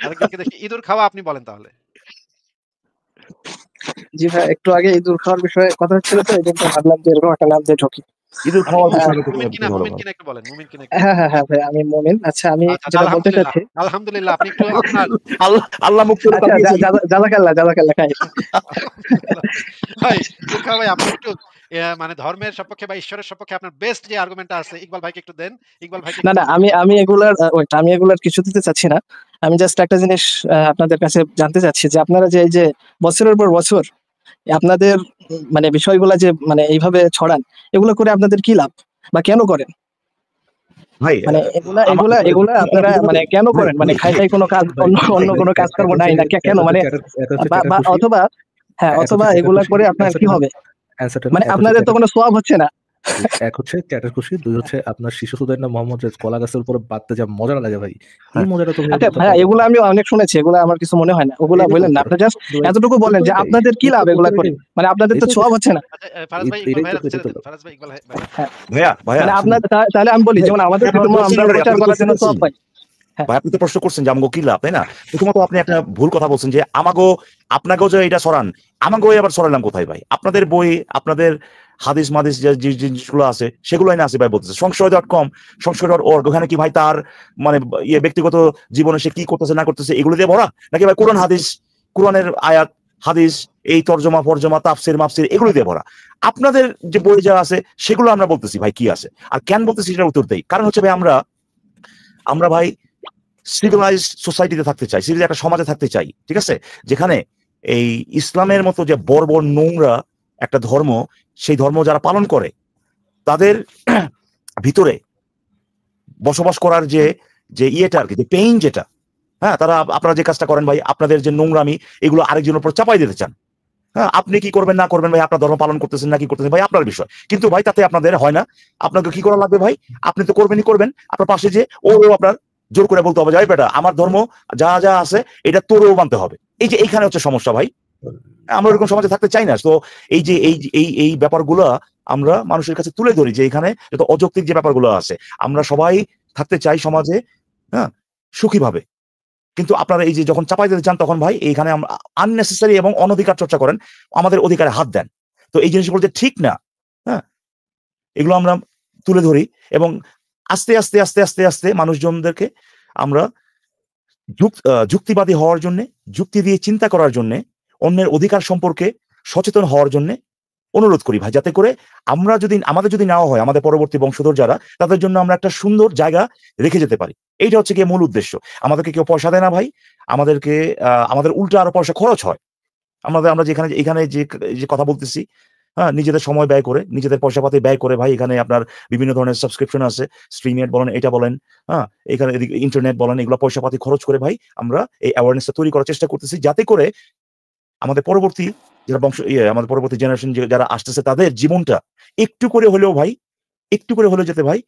আরেকজনকে দেখি ইঁদুর খাওয়া আপনি বলেন তাহলে। জি ভাই, একটু আগে ইঁদুর খাওয়ার বিষয়ে কথা হচ্ছিল তো, এইজন্য ভাবলাম যে এরকম একটা নাম দিয়ে ঢুকি। ইঁদুর আপনি খাওয়ার বিষয়টা মুমিন থেকে কিনা ভালো মুমিন ভাই। কিনা একটু বলেন, মুমিন কিনা একটু বলেন। হ্যাঁ ভাই, আমি মুমিন। আচ্ছা, আমি আচ্ছা যেটা বলতে আলহামদুলিল্লাহ, চাচ্ছি, আলহামদুলিল্লাহ আপনি একটু আপনার আল্লাহ আল্লাহ মুখ করে আচ্ছা তাকিয়েছেন। জাযাকাল্লাহ খাই। আলহামদুলিল্লাহ। ভাই ইঁদুর খাওয়া ভাই আপনি একটু মানে ধর্মের সপক্ষে বা ঈশ্বরের সপক্ষে আপনার বেস্ট যে আর্গুমেন্টটা আছে ইকবাল ভাইকে একটু দেন। ইকবাল ভাইকে না একটু না, প্রশ্ন আমি করেন। আমি এগুলার ওয়েট, আমি এগুলার কিছু দিতে চাচ্ছি না। আমি জাস্ট একটা জিনিস আপনাদের কাছে জানতে চাচ্ছি যে আপনারা যে এই যে বছরের পর বছর আপনাদের মানে বিষয়গুলা যে মানে এইভাবে ছড়ান, এগুলো করে আপনাদের কি লাভ বা কেন করেন? ভাই মানে এগুলা এগুলা এগুলা আপনারা মানে কেন ভাই করেন? মানে ভাই খাই কোনো কাজ, ভাই অন্য ভাই অন্য কোনো কাজকর্ম নাই না কেন? এত হচ্ছে মানে এত হচ্ছে বা চ্যাটার বা খুশি, অথবা হ্যাঁ, এত অথবা হচ্ছে চ্যাটার এগুলা খুশি করে আপনার কি অ্যান্সারটা হবে? অ্যান্সারটা মানে এক হচ্ছে আপনাদের তো কোনো সোয়াব হচ্ছে না। এক হচ্ছে চ্যাটার খুশি, দুই হচ্ছে আপনার শিশু সুদাইর না মোহাম্মদ যে কলা গাছের উপরে বাঁধতে যা মজা লাগে ভাই, এই মজাটা তো আচ্ছা কোথাও ভাইয়া, পাবেন এগুলো না। আমি অনেক শুনেছি, এগুলো আমার কিছু মনে হয় না, ওগুলা এটাই তো বললেন না। ব্যাপার। আপনি জাস্ট কিন্তু ভাই এতটুকু বলেন যে এটাই আপনাদের কি লাভ এগুলা করে? এটাই মানে আপনাদের তো এটাই তো সোয়াব হচ্ছে না। আচ্ছা ফারাজ ভাই ইকবাল ভাইয়ের এটাই ছেড়ে তো দেন। ফারাজ ভাই ইকবাল ভাই। হ্যাঁ, ভাইয়া ভাইয়া মানে শুনুন। আপনার তাহলে আমি বলি, ভাই যেমন আমাদের আপনি তো ধর্ম বলছেন আমরা অলরেডি, প্রচার আপনি তো করার কোশ্চেন জন্য করছেন। সোয়াব পাই। হ্যাঁ ভাই আপনি তো প্রশ্ন করছেন যে আমাগো কি লাভ, তাই না? প্রথমত আপনি একটা ভুল কথা বলছেন যে আপনাকেও যে এটা ছড়ান, আমাকেও আবার ছড়ালাম কোথায় ভাই? আপনাদের বই, আপনাদের হাদিস মাদিস যে জিনিসগুলো আছে সেগুলোই না আছে ভাই বলতেছে। সংশয়.com, সংশয়.org, ওখানে কি ভাই তার মানে ব্যক্তিগত জীবনে সে কি করতেছে না করতেছে এগুলো দিয়ে ভরা, নাকি ভাই কোরআন হাদিস, কোরআনের আয়াত হাদিস, এই তর্জমা ফরজমা তাফসির মাফসির এগুলো দিয়ে ভরা? আপনাদের যে বই যা আছে সেগুলো আমরা বলতেছি ভাই কি আছে, আর কেন বলতেছি সেটার উত্তর দেই। কারণ হচ্ছে ভাই আমরা ভাই সিভিলাইজ সোসাইটিতে থাকতে চাই, সিভিলাইজ একটা সমাজে থাকতে চাই, ঠিক আছে? যেখানে এই ইসলামের মতো যে বর্বর নোংরা একটা ধর্ম, সেই ধর্ম যারা পালন করে তাদের ভিতরে বসবাস করার যে যে ইয়েটা আর কি, যে পেইন যেটা, হ্যাঁ, তারা আপনারা যে কাজটা করেন ভাই, আপনাদের যে নোংরামি এগুলো আরেকজনের উপর চাপাই দিতে চান। হ্যাঁ, আপনি কি করবেন না করবেন ভাই, আপনার ধর্ম পালন করতেছেন না কি করতেছেন ভাই আপনার বিষয়, কিন্তু ভাই তাতে আপনাদের হয় না। আপনাকে কি করা লাগবে ভাই? আপনি তো করবেনই করবেন, আপনার পাশে যে ও আপনার জোর করে বলতে হবে, যাই বেটা আমার ধর্ম যা যা আছে এটা তোরও মানতে হবে। এই যে এইখানে হচ্ছে সমস্যা ভাই, আমরা এরকম সমাজে থাকতে চাই না। তো এই যে এই ব্যাপারগুলো আমরা মানুষের কাছে তুলে ধরি, যে এখানে যত অযৌক্তিক যে ব্যাপারগুলো আছে, আমরা সবাই থাকতে চাই সমাজে, হ্যাঁ, সুখীভাবে। কিন্তু আপনারা এই যে যখন চাপাই দিতে চান তখন ভাই এইখানে আমরা আননেসেসারি এবং অনধিকার চর্চা করেন, আমাদের অধিকারে হাত দেন। তো এই জিনিসগুলো যে ঠিক না, হ্যাঁ, এগুলো আমরা তুলে ধরি এবং আস্তে আস্তে আস্তে আস্তে আস্তে মানুষজনদেরকে আমরা যুক্তিবাদী হওয়ার জন্য, যুক্তি দিয়ে চিন্তা করার জন্য, অন্যের অধিকার সম্পর্কে সচেতন হওয়ার জন্য অনুরোধ করি ভাই, যাতে করে আমাদের যদি নেওয়া হয়, আমাদের পরবর্তী বংশধর যারা, তাদের জন্য আমরা একটা সুন্দর জায়গা রেখে যেতে পারি। এইটা হচ্ছে গিয়ে মূল উদ্দেশ্য। আমাদেরকে কেউ পয়সা দেয় না ভাই, আমাদেরকে আমাদের উল্টো আরো পয়সা খরচ হয়। আমরা যেখানে এখানে যে যে কথা বলতেছি, হ্যাঁ, নিজেদের সময় ব্যয় করে, নিজেদের পয়সাপাতি ব্যয় করে ভাই, এখানে আপনার বিভিন্ন ধরনের সাবস্ক্রিপশন আছে, স্ট্রিমেট বলেন, এটা বলেন, হ্যাঁ, এখানে ইন্টারনেট বলেন, এগুলো পয়সাপাতি খরচ করে ভাই আমরা এই অ্যাওয়ারনেসটা তৈরি করার চেষ্টা করতেছি, যাতে করে আমাদের পরবর্তী যারা আমাদের পরবর্তী জেনারেশন যারা আসতেছে তাদের জীবনটা একটু করে হলেও ভাই, একটু করে হলেও যাতে ভাই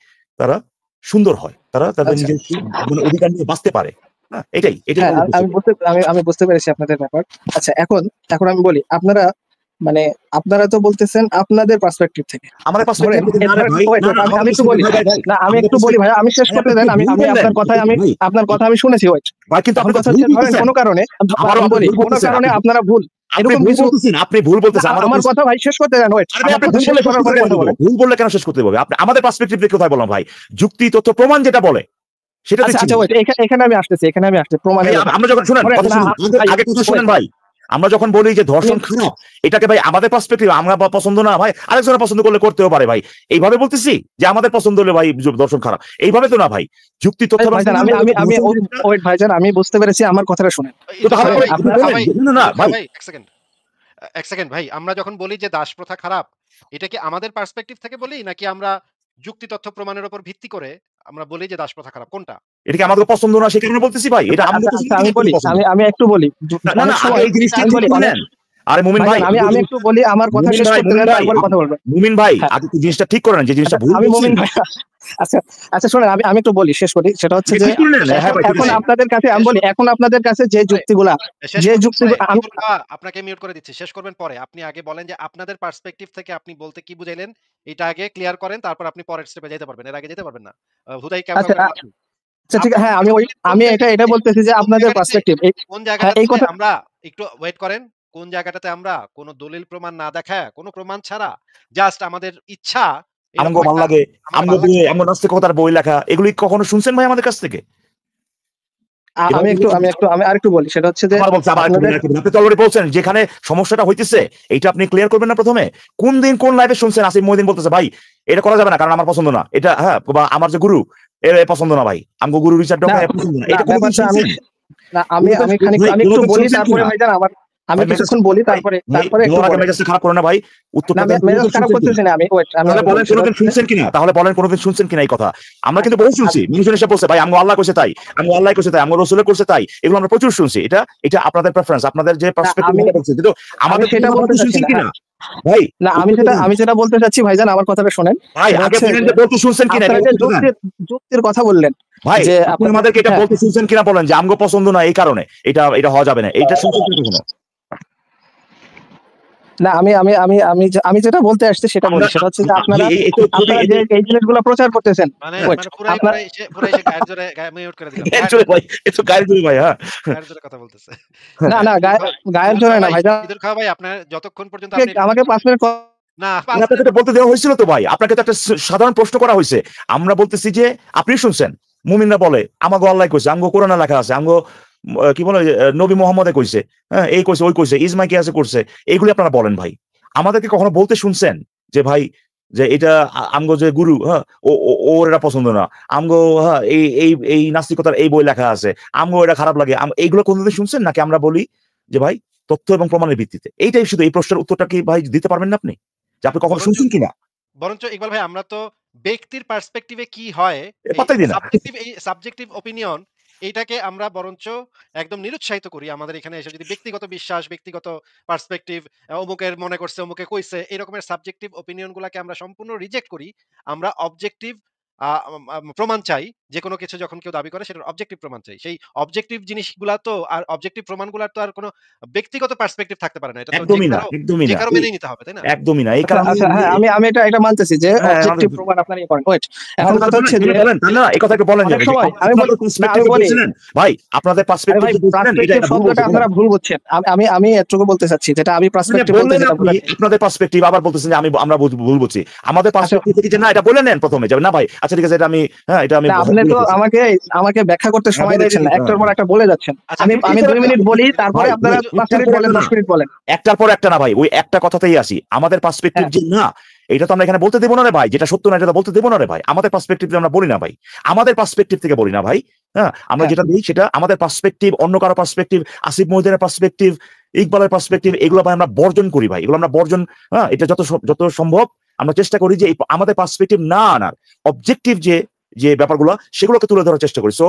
তারা সুন্দর হয়, তারা তাদের আচ্ছা, নিজের মানে অধিকার নিয়ে বাঁচতে পারে। হ্যাঁ, এটাই হ্যাঁ, মূল উদ্দেশ্য। আমি বুঝতে পেরেছি আপনাদের ব্যাপার। আচ্ছা, এখন আমি বলি, আপনারা মানে আপনারা তো বলতেছেন আপনাদের পার্সপেক্টিভ থেকে। আমাদের ধরেন পার্সপেক্টিভ থেকে না রে ভাই, wait, না না, আমি আমাদের একটু বলি, ভাই ভাই ভাই না আমি আমাদের একটু বলি ভাই, আমি শেষ ভাই করতে আপনি দেন। খুব আমি ভুল আমি বললেন ভাই, আপনার কথা আমি শুনেছি, ওয়েট। ভাই কিন্তু এখন আপনি তো কথা ভুল হচ্ছে, ধরেন বলতেছেন, কোনো কারণে আমারও আমি আপনি বলি, ভুল কোনো বলতেছেন, কারণে আপনারা ভুল আপনি এরকম ভুল কিছু। বলতেছেন, আপনি ভুল না, বলতেছেন, আমার কথা ভাই শেষ করতে দেন, ওয়েট। আরে ভাই আমার আপনি কথা ভুল শেষ বললে শেষ করার করতে পরে কেন কথা দেবো? বলেন। ভুল বললে কেন শেষ করতে হবে? আপনি আমাদের পার্সপেক্টিভ থেকে কোথায় বললাম ভাই? যুক্তি তথ্য প্রমাণ যেটা বলে সেটা আচ্ছা দিচ্ছি আচ্ছা, ভাই। ওয়েট, এখানে আমি আসতেছি, ভাই প্রমাণের ব্যাপারে। আমরা যখন শুনেন ধরেন কথা না শুনুন, ভাই, আগে কথা শুনেন wait, ভাই, আমরা যখন বলি যে আমি ধর্ষণ খারাপ, এটাকে ভাই আমাদের পার্সপেক্টিভ আমরা পছন্দ না ভাই, আরেকজনের পছন্দ করলে করতেও পারে ভাই, এইভাবে বলতেছি যে আমাদের পছন্দ হলে ভাই ধর্ষণ খারাপ, এইভাবে তো না ভাই। যুক্তি তথ্য এবং ভাইজান, প্রমাণ আমি বলে আমি আমি ধর্ষণ জিনিসটা, ওয়েট ভাইজান, আমি বুঝতে পেরেছি, আমার কথাটা শুনেন। তো তাহলে ধরেন আপনি আপনার বলেন না না ইঁদুর খাওয়া ভাই। ভাই, এক সেকেন্ড ভাই, আমরা যখন বলি যে দাস প্রথা খারাপ, এটা কি আমাদের পার্সপেক্টিভ থেকে বলি নাকি আমরা যুক্তি তথ্য প্রমাণের উপর ভিত্তি করে আমরা বলি যে দাস প্রথা খারাপ, কোনটা? এটা কি আমাদের পছন্দ না সেই কারণে বলতেছি ভাই? এটা আমাদের আচ্ছা পছন্দ আচ্ছা, কি আমি বলি, আপনাদের পছন্দ? আমি একটু বলি। না না, অনেক আগে সময় এই জিনিসটা আমি ঠিক বলি, করে অনেক নেন। আরে মুমিন ভাই, ভাইজান, আমি একটু বলি, আমার কথা শেষ করতে দেন, তারপরে কথা বলবেন। মুমিন ভাই হ্যাঁ, আগে জিনিসটা ঠিক করে নেন, যে জিনিসটা আচ্ছা, ভুল আমি বলছেন। মুমিন ভাই। আচ্ছা আচ্ছা, শোনেন, আমি একটু বলি, শেষ করি। সেটা হচ্ছে আগে যে ঠিক করে নেন, শেষ হ্যাঁ ভাই ঠিক এখন আছে। আপনাদের কাছে আমি শেষ বলি, এখন আপনাদের কাছে যে ভাই, যুক্তিগুলা, শেষ যে করবেন পরে। যুক্তিগুলো ইঁদুর খাওয়া আপনাকে মিউট করে দিচ্ছি। শেষ করবেন পরে। আপনি আগে বলেন যে আপনাদের পার্সপেক্টিভ থেকে আপনি বলতে কি বুঝাইলেন? এটা আগে ক্লিয়ার করেন, তারপর আপনি পরের স্টেপে যাইতে পারবেন। এর আগে যেতে পারবেন না। হুদাই ক্যাবলা আচ্ছা করে লাভ নেই। আচ্ছা ঠিক আছে, হ্যাঁ আমি এটা বলতেছি যে আপনাদের পার্সপেক্টিভ কোন হ্যাঁ এই জায়গাটাতে কথা আমরা একটু ওয়েট করেন। কোন জায়গাটাতে আমরা কোন দলিল প্রমাণ না দেখায়, কোন প্রমাণ ছাড়া জাস্ট আমাদের ইচ্ছা এরকম আমগো ভাল একটা লাগে, আমার আমগো ভাল লাগছে। আমগো নাস্তিকতার বই লেখা এগুলি কখনো শুনছেন ভাই আমাদের কাছ থেকে? এভাবে আমি আরেকটু বলি, সেটা হচ্ছে যে আবার বলছে আবার একটু আপনাদের আপনি তো অলরেডি বলছেন যেখানে সমস্যাটা হইতেছে এইটা আপনি ক্লিয়ার করবেন না প্রথমে? কোন দিন কোন লাইভে শুনছেন আসিফ মহিউদ্দিন বলতেছে ভাই এটা করা যাবে না কারণ আমার পছন্দ না, এটা হ্যাঁ বা আমার যে গুরু এর পছন্দ না ভাই, আমগো গুরু রিচার্ড না ডকার পছন্দ না, না এটা কোনদিন ব্যাপারটা শুনছেন? কোনদিন আমি একটু কোনদিন বলি, শুনছেন তারপরে কিনা? ভাইজান আমি ভাই মেজাজ কিছুক্ষণ বলি, ভাই ভাই তারপরে একটু বলার আগে বলেন। মেজাজটা খারাপ করে না ভাই, না উত্তরটা দেন মেজাজ কোনদিন খারাপ শুনছেন কিনা? করতেছি না আমি, আমি তাহলে বলেন সেটা কোনদিন হচ্ছে শুনছেন কিনা, তাহলে বলেন কোনদিন শুনছেন কিনা এই কথা। আমরা কিন্তু বহু শুনছি, মানুষজন এসে বলছে ভাই আমগো আল্লাহ কইছে তাই, আমগো আল্লাহ কইছে তাই, আমগো রাসূল করছে তাই, এগুলো আমরা প্রচুর শুনছি। এটা এটা আপনাদের প্রেফারেন্স, আপনাদের যে না পার্সপেক্টিভ আমি কথা বলছেন, কিন্তু আমাদের সেটা কথা বলতে আপনি চাচ্ছি শুনছেন না, কিনা হ্যাঁ। ভাই? না উত্তরটা দেন আমি যেটা বলতে চাচ্ছি ভাইজান, আমার কথাটা শোনেন। ভাই, সেটা আগে হচ্ছে বলেন যে যে বলতে শুনছেন কিনা, আপনারা এটা যে উত্তরটা দেন যুক্তির কথা বললেন ভাই। যে আপনি আপনাদের, আমাদেরকে এটা হ্যাঁ বলতে শুনছেন কিনা বলেন যে আমগো পছন্দ না এই কারণে এটা এটা হওয়া যাবে না, এইটা শুনছেন কিনা কখনো? না আমি যেটা বলতে আসছি সেটা বলি, আমরা সেটা হচ্ছে যে আপনারা এই তো খুবই যে এই জিনিসগুলো প্রচার করতেছেন, মানে wait, পুরাই আপনার পুরাই পুরাই গায়ের জোরে মিউট করে দিলাম। গায়ের জোরে ভাই, এত গায়ের জোরে ভাই, হ্যাঁ গায়ের জোরে কথা বলতেছে। না না ইদুল ভাই, গায়ের ইদুল জোরে খাঁ না ভাই, ভাইজান, ইদুল খাঁ ভাই, আপনার যতক্ষণ পর্যন্ত আপনি আমাকে 5 মিনিট না মানে ৫ আপনাকে মিনিট তো বলতে দেওয়া হয়েছিল তো ভাই, আপনাকে তো একটা সাধারণ প্রশ্ন করা হয়েছে। আমরা বলতেছি যে আপনি শুনছেন মুমিনরা বলে আমাগো আল্লাহ কইছে, আমগো কোরআনে লেখা আছে, আমগো কি বলে নবী মুহাম্মদে কইছে, হ্যাঁ এই কইছে ওই কইছে ইজমা কি আছে করছে, এইগুলি আপনারা বলেন ভাই। আমাদেরকে কখনো বলতে শুনছেন যে ভাই যে এটা আমগো যে গুরু, হ্যাঁ ওর এটা পছন্দ না, আমগো হ্যাঁ এই নাস্তিকতার এই বই লেখা আছে, আমগো এটা খারাপ লাগে, এইগুলো কোনদিন শুনছেন নাকি আমরা বলি যে ভাই তথ্য এবং প্রমাণের ভিত্তিতে? এইটাই শুধু, এই প্রশ্নের উত্তরটা কি ভাই দিতে পারবেন না আপনি, যে আপনি কখনো বরঞ্চ শুনছেন কিনা? বরঞ্চ ইকবাল ভাই, আমরা তো ব্যক্তির পার্সপেক্টিভে কি হয়, পাত্তাই দিই না। এই সাবজেক্টিভ ওপিনিয়ন এইটাকে আমরা বরঞ্চ একদম নিরুৎসাহিত করি। আমাদের এখানে এসে যদি ব্যক্তিগত বিশ্বাস, ব্যক্তিগত পার্সপেক্টিভ, অমুকের মনে করছে, অমুকে কইছে, এই রকমের সাবজেক্টিভ ওপিনিয়ন গুলাকে আমরা সম্পূর্ণ রিজেক্ট করি। আমরা অবজেক্টিভ প্রমাণ চাই। যেকোনো কিছু যখন কেউ দাবি করে সেটার অবজেক্টিভ প্রমাণ চাই। সেই অবজেক্টিভ জিনিসগুলা তো আর অবজেক্টিভ প্রমাণগুলার তো আর কোনো ব্যক্তিগত পার্সপেক্টিভ থাকতে পারে না। এটা তো একদমই না, একদমই যে না। কারো মেনেই নিতে হবে, তাই না? একদমই না। এই আচ্ছা কারণে আচ্ছা হ্যাঁ আমি এটা মানতেছি যে হ্যাঁ, অবজেক্টিভ প্রমাণ আপনারা ইয়ে করেন, ওয়েট। এখন কথা হচ্ছে যে বলেন, না, এই কথা একটু বলেন যে অনেক সময় আমি বলি, না পার্সপেক্টিভ আমি বলি, বলছিলেন। ভাই, আপনাদের আরে পার্সপেক্টিভ ভাই যে বলছিলেন এটা পার্সপেক্টিভ ভুল বলছেন শব্দটা কেন? আপনারা ভুল বুঝছেন। আমি এটুকু বলতে চাচ্ছি, যেটা আমি পার্সপেক্টিভ বলতে বললেন যেটা আপনি বুঝাচ্ছি। আপনাদের পার্সপেক্টিভ, আবার বলতেছেন যে আমরা ভুল বলছি। আমাদের আচ্ছা পার্সপেক্টিভ থেকে যে না এটা বলে নেন প্রথমে, যে না ভাই আচ্ছা ঠিক আছে এটা আমি হ্যাঁ এটা আমি না আপনি তো আমাকে ব্যাখ্যা করতে সময় বলে দিচ্ছেন না, দিন। একটার পর একটা বলে যাচ্ছেন। আচ্ছা, আমি 2 মিনিট বলি, তারপরে ভাই আপনারা 5 একটার মিনিট পর বলেন, একটা 10 না, মিনিট বলেন। একটার পর একটা না ভাই, ওই একটা কথাতেই আসি। আমাদের পার্সপেক্টিভ হ্যাঁ যে না এটা তো আমরা এখানে বলতে দেবো না রে ভাই, যেটা সত্য না এটা তো বলতে দেবো না রে ভাই। আমাদের পার্সপেক্টিভ আমরা বলি না ভাই, আমাদের পার্সপেক্টিভ থেকে বলি না ভাই। হ্যাঁ আমরা হ্যাঁ যেটা দিই সেটা আমাদের পার্সপেক্টিভ, অন্য কারো পার্সপেক্টিভ, আসিফ মহিউদ্দিনের পার্সপেক্টিভ, ইকবালের পার্সপেক্টিভ, এগুলো ভাই আমরা বর্জন করি ভাই, এগুলো আমরা বর্জন, হ্যাঁ এটা যত সম্ভব আমরা চেষ্টা করি যে আমাদের পার্সপেক্টিভ না আনার, অবজেক্টিভ যে যে ব্যাপারগুলো সেগুলোকে তুলে ধরার চেষ্টা করি। সো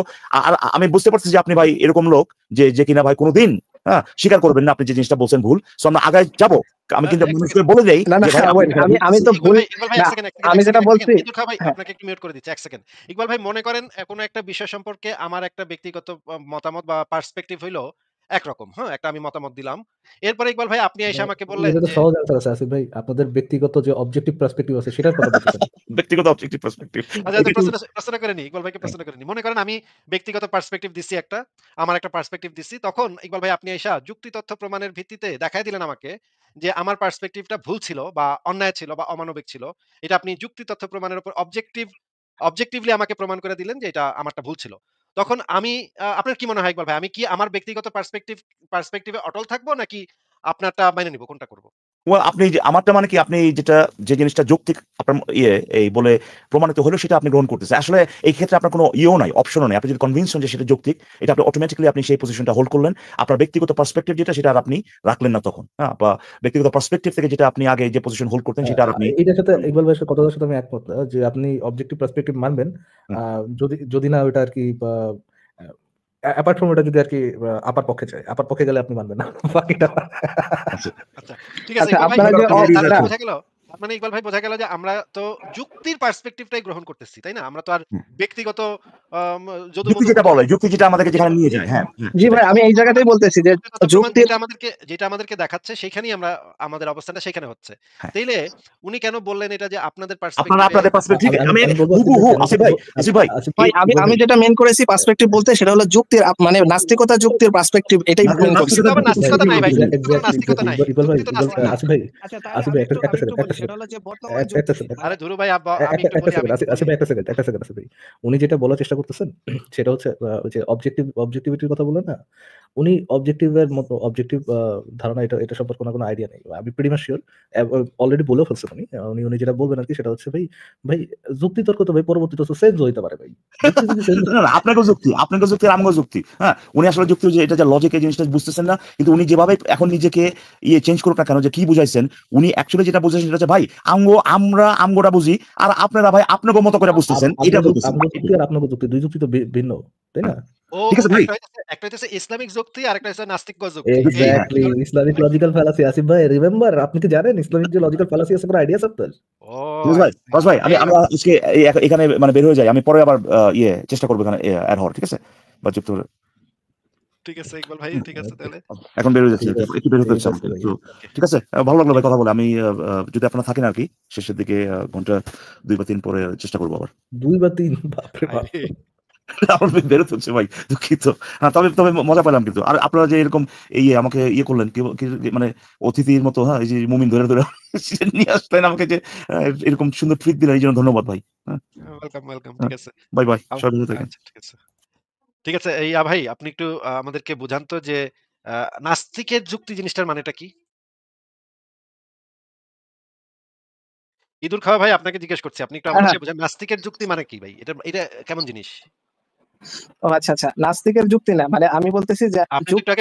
আমি বুঝতে পারছি যে আপনি ভাই এরকম লোক যে কিনা ভাই কোনোদিন হ্যাঁ স্বীকার করবেন না আপনি যে জিনিসটা বলছেন ভুল। সো আমরা আগায় যাবো। আমি কিন্তু মানুষকে বলে দেই না যে ভাই wait, আমি তো ভুল ইকবাল ভাই না, ১ সেকেন্ড, আমি যেটা বলছি, ইদুল খাঁ ভাই, হ্যাঁ আপনাকে একটু মিউট করে দিচ্ছি ১ সেকেন্ড। ইকবাল ভাই, মনে করেন কোনো একটা বিষয় সম্পর্কে আমার একটা ব্যক্তিগত মতামত বা পার্সপেক্টিভ হইলো একরকম, হ্যাঁ? একটা আমি মতামত দিলাম। এরপরে ইকবাল ভাই আপনি এসে আমাকে বললেন এটা তো যে সহজ অ্যান্সার আছে আসিফ ভাই, আপনাদের ব্যক্তিগত যে অবজেক্টিভ পার্সপেক্টিভ আছে সেটার কথা বলতেছেন। ব্যক্তিগত অবজেক্টিভ পার্সপেক্টিভ আচ্ছা, তো প্রশ্নটা করে নিই। ইকবাল ভাইকে প্রশ্নটা করে নিই। মনে করেন আমি ব্যক্তিগত পার্সপেক্টিভ দিছি একটা, আমার একটা পার্সপেক্টিভ দিছি। তখন ইকবাল ভাই আপনি আইসা যুক্তি তথ্য প্রমাণের ভিত্তিতে দেখায় দিলেন আমাকে যে আমার পার্সপেক্টিভটা ভুল ছিল বা অন্যায় ছিল বা অমানবিক ছিল। এটা আপনি যুক্তি তথ্য প্রমাণের উপর অবজেক্টিভলি আমাকে প্রমাণ করে দিলেন যে এটা আমারটা ভুল ছিল। তখন আমি আপনার কি মনে হয় ইকবাল ভাই, আমি কি আমার ব্যক্তিগত পার্সপেক্টিভে অটল থাকবো নাকি আপনারটা মেনে নিব? কোনটা করব? আপনি যে আমারটা মানে কি আপনি যে জিনিসটা যৌক্তিক আপনার এই বলে প্রমাণিত হলো সেটা আপনি গ্রহণ করতেছেন। আসলে এই ক্ষেত্রে আপনার কোনো ইয়েও নাই, অপশনও নাই। আপনি যদি কনভিন্স হন যে সেটা যৌক্তিক, এটা আপনি অটোমেটিক্যালি আপনি সেই পজিশনটা হোল্ড করলেন। আপনার ব্যক্তিগত পার্সপেক্টিভ যেটা সেটা আর আপনি রাখলেন না তখন। হ্যাঁ? বা ব্যক্তিগত পার্সপেক্টিভ থেকে যেটা আপনি আগে যে পজিশন হোল্ড করতেন সেটা আর আপনি এটার সাথে ইকবাল ভাইয়ের কথাটার সাথে আমি একমত, যে আপনি অবজেক্টিভ পার্সপেক্টিভ মানবেন, যদি যদি না ওটা আর কি অ্যাপার্ট ফ্রম ওটা যদি আর কি আপার পক্ষে চায়, আপার পক্ষে গেলে আপনি মানবেন না বাকিটা। আচ্ছা, ঠিক আছে আচ্ছা ইকবাল ভাই, আপনারা যে তাহলে না বোঝা গেল মানে ইকবাল ভাই বোঝা গেল যে আমরা তো যুক্তির পার্সপেক্টিভটাই গ্রহণ করতেছি, তাই না? আমরা তো আর হুম। ব্যক্তিগত যুক্তি যদুমধু যেটা কোনো বলে, যুক্তি যেটা আমাদেরকে যেখানে নিয়ে যায়। হ্যাঁ, হ্যাঁ, জি সেটাই। ভাই, আমি এই জায়গাতেই বলতেছি যে তথ্য প্রমাণ যুক্তির যেটা আমাদেরকে দেখাচ্ছে সেখানেই আমরা আমাদের অবস্থানটা সেখানে হচ্ছে। হ্যাঁ। তাইলে উনি কেন বললেন এটা যে আপনাদের আপনারা পার্সপেক্টিভে আপনাদের পার্সপেক্টিভ আমি আমি আমি আমি বলবো হুবহু আসিফ ভাই, আসিফ ভাই আসিফ ভাই, এই আমি ইকবাল আমি ভাই, যেটা মেন করেছি পার্সপেক্টিভ বলতে, সেটা হলো যুক্তির মানে নাস্তিকতা যুক্তির পার্সপেক্টিভ, এটাই মেন করছি। যুক্তিতে আবার নাস্তিকতা নাই ভাই। যুক্তিতে কোনো এক্স্যাক্টলি নাস্তিকতা নাই। ইকবাল ভাই, যুক্তিতে তো নাস্তিকতা নাই। আসিফ ভাই, আচ্ছা, তাহলে আসিফ আমি ভাই, একটু একটা সেকেন্ড, বলি, সেটা হলো যে বর্তমান যুগ একটা থেকে সেকেন্ড, আরে ধুরু ভাই আমি একটু একটা বলি, আমি সেকেন্ড, একটু আসিফ বলি। ভাই, একটা সেকেন্ড, আসিফ ভাই, উনি যেটা বলার চেষ্টা করতেছেন সেটা হচ্ছে ওই যে অবজেক্টিভিটির কথা বললেন না, উনি অবজেক্টিভের মতো অবজেক্টিভ ধারণা এটা সম্পর্কে ওনার কোনো আইডিয়া নেই। আমি প্রিটি মাচ শিওর অলরেডি বলেও ফেলছেন উনি। উনি যেটা বলবেন আরকি সেটা হচ্ছে ভাই, ভাই যুক্তিতর্ক তো ভাই পরবর্তীতে তো চেঞ্জ হইতে পারে ভাই। যুক্তি যদি চেঞ্জ না, না, আপনাকেও যুক্তি আর আমাকেও যুক্তি। হ্যাঁ, উনি আসলে যুক্তি যে এটা যে লজিক, এই জিনিসটা বুঝতেছেন না। কিন্তু উনি যেভাবে এখন নিজেকে চেঞ্জ করুক না কেন, যে কি বুঝাইছেন, উনি অ্যাকচুয়ালি যেটা বুঝাইছেন সেটা হচ্ছে ভাই আমরা আমগোটা বুঝি, আর আপনারা ভাই আপনাকে মতো করে বুঝতেছেন, এটা বলতেছেন। আমগো যুক্তি আর আপনার যুক্তি, দুই যুক্তি তো ভিন্ন, তাই না? ও ঠিক আছে ভাই। একটা হইতেছে ইসলামিক যুক্তি, আরেকটা হচ্ছে নাস্তিক যুক্তি। এই হ্যাঁ, exactly, Islamic logical fallacy. Asif ভাই, রিমেম্বার, আপনি কি জানেন ইসলামিক যে লজিক্যাল ফ্যালাসি আছে, কোনো আইডিয়া আছে আপনার? ও ফিরোজ আই ভাই, সি। ফিরোজ ভাই, আমি এই আমরা আজকে এখানে মানে বের হয়ে যাই। আমি পরে আবার চেষ্টা করবো এখানে অ্যাড হওয়ার, ঠিক আছে? বা যুক্ত হলে। ঠিক আছে ইকবাল ভাই, ঠিক আছে ওকে, তাহলে। এখন বের হয়ে যাচ্ছি, ঠিক আছে, একটু বের হতে ঠিক হচ্ছে আছে আমাকে ভাই। তো। ওকে। ঠিক আছে, ভালো লাগলো ভাই কথা বলে। আমি যদি আপনারা থাকেন আর কি, শেষের দিকে ঘন্টা 2 বা 3 পরে চেষ্টা করবো আবার। 2 বা 3, বাপরে বাপ! আরে আমার বেরোতে হচ্ছে ভাই, দুঃখিত। হ্যাঁ, তবে তবে মজা পেলাম কিন্তু। আর আপনারা যে এরকম আমাকে করলেন, মানে অতিথির মতো, হ্যাঁ, এই যে মুমিন ধরে ধরে নিয়ে আসলেন আমাকে, যে এরকম সুন্দর ট্রিট দিলেন, এই জন্য ধন্যবাদ ভাই। হ্যাঁ, ওয়েলকাম। হ্যাঁ, ঠিক আছে। বাই বাই, আম সবাই ভালো থাকেন। আচ্ছা ঠিক আছে। ঠিক আছে। ভাই আপনি একটু আমাদেরকে বুঝান তো যে আ নাস্তিকের যুক্তি জিনিসটার মানেটা কি? ইদুল খাওয়া ভাই আপনাকে জিজ্ঞেস করছি। আপনি একটু হ্যাঁ, হ্যাঁ। আমাদেরকে বুঝান নাস্তিকের যুক্তি মানে কি ভাই? এটা কেমন জিনিস? ও আচ্ছা, আচ্ছা। নাস্তিকের যুক্তি না। মানে আমি বলতেছি যে যুক্তি,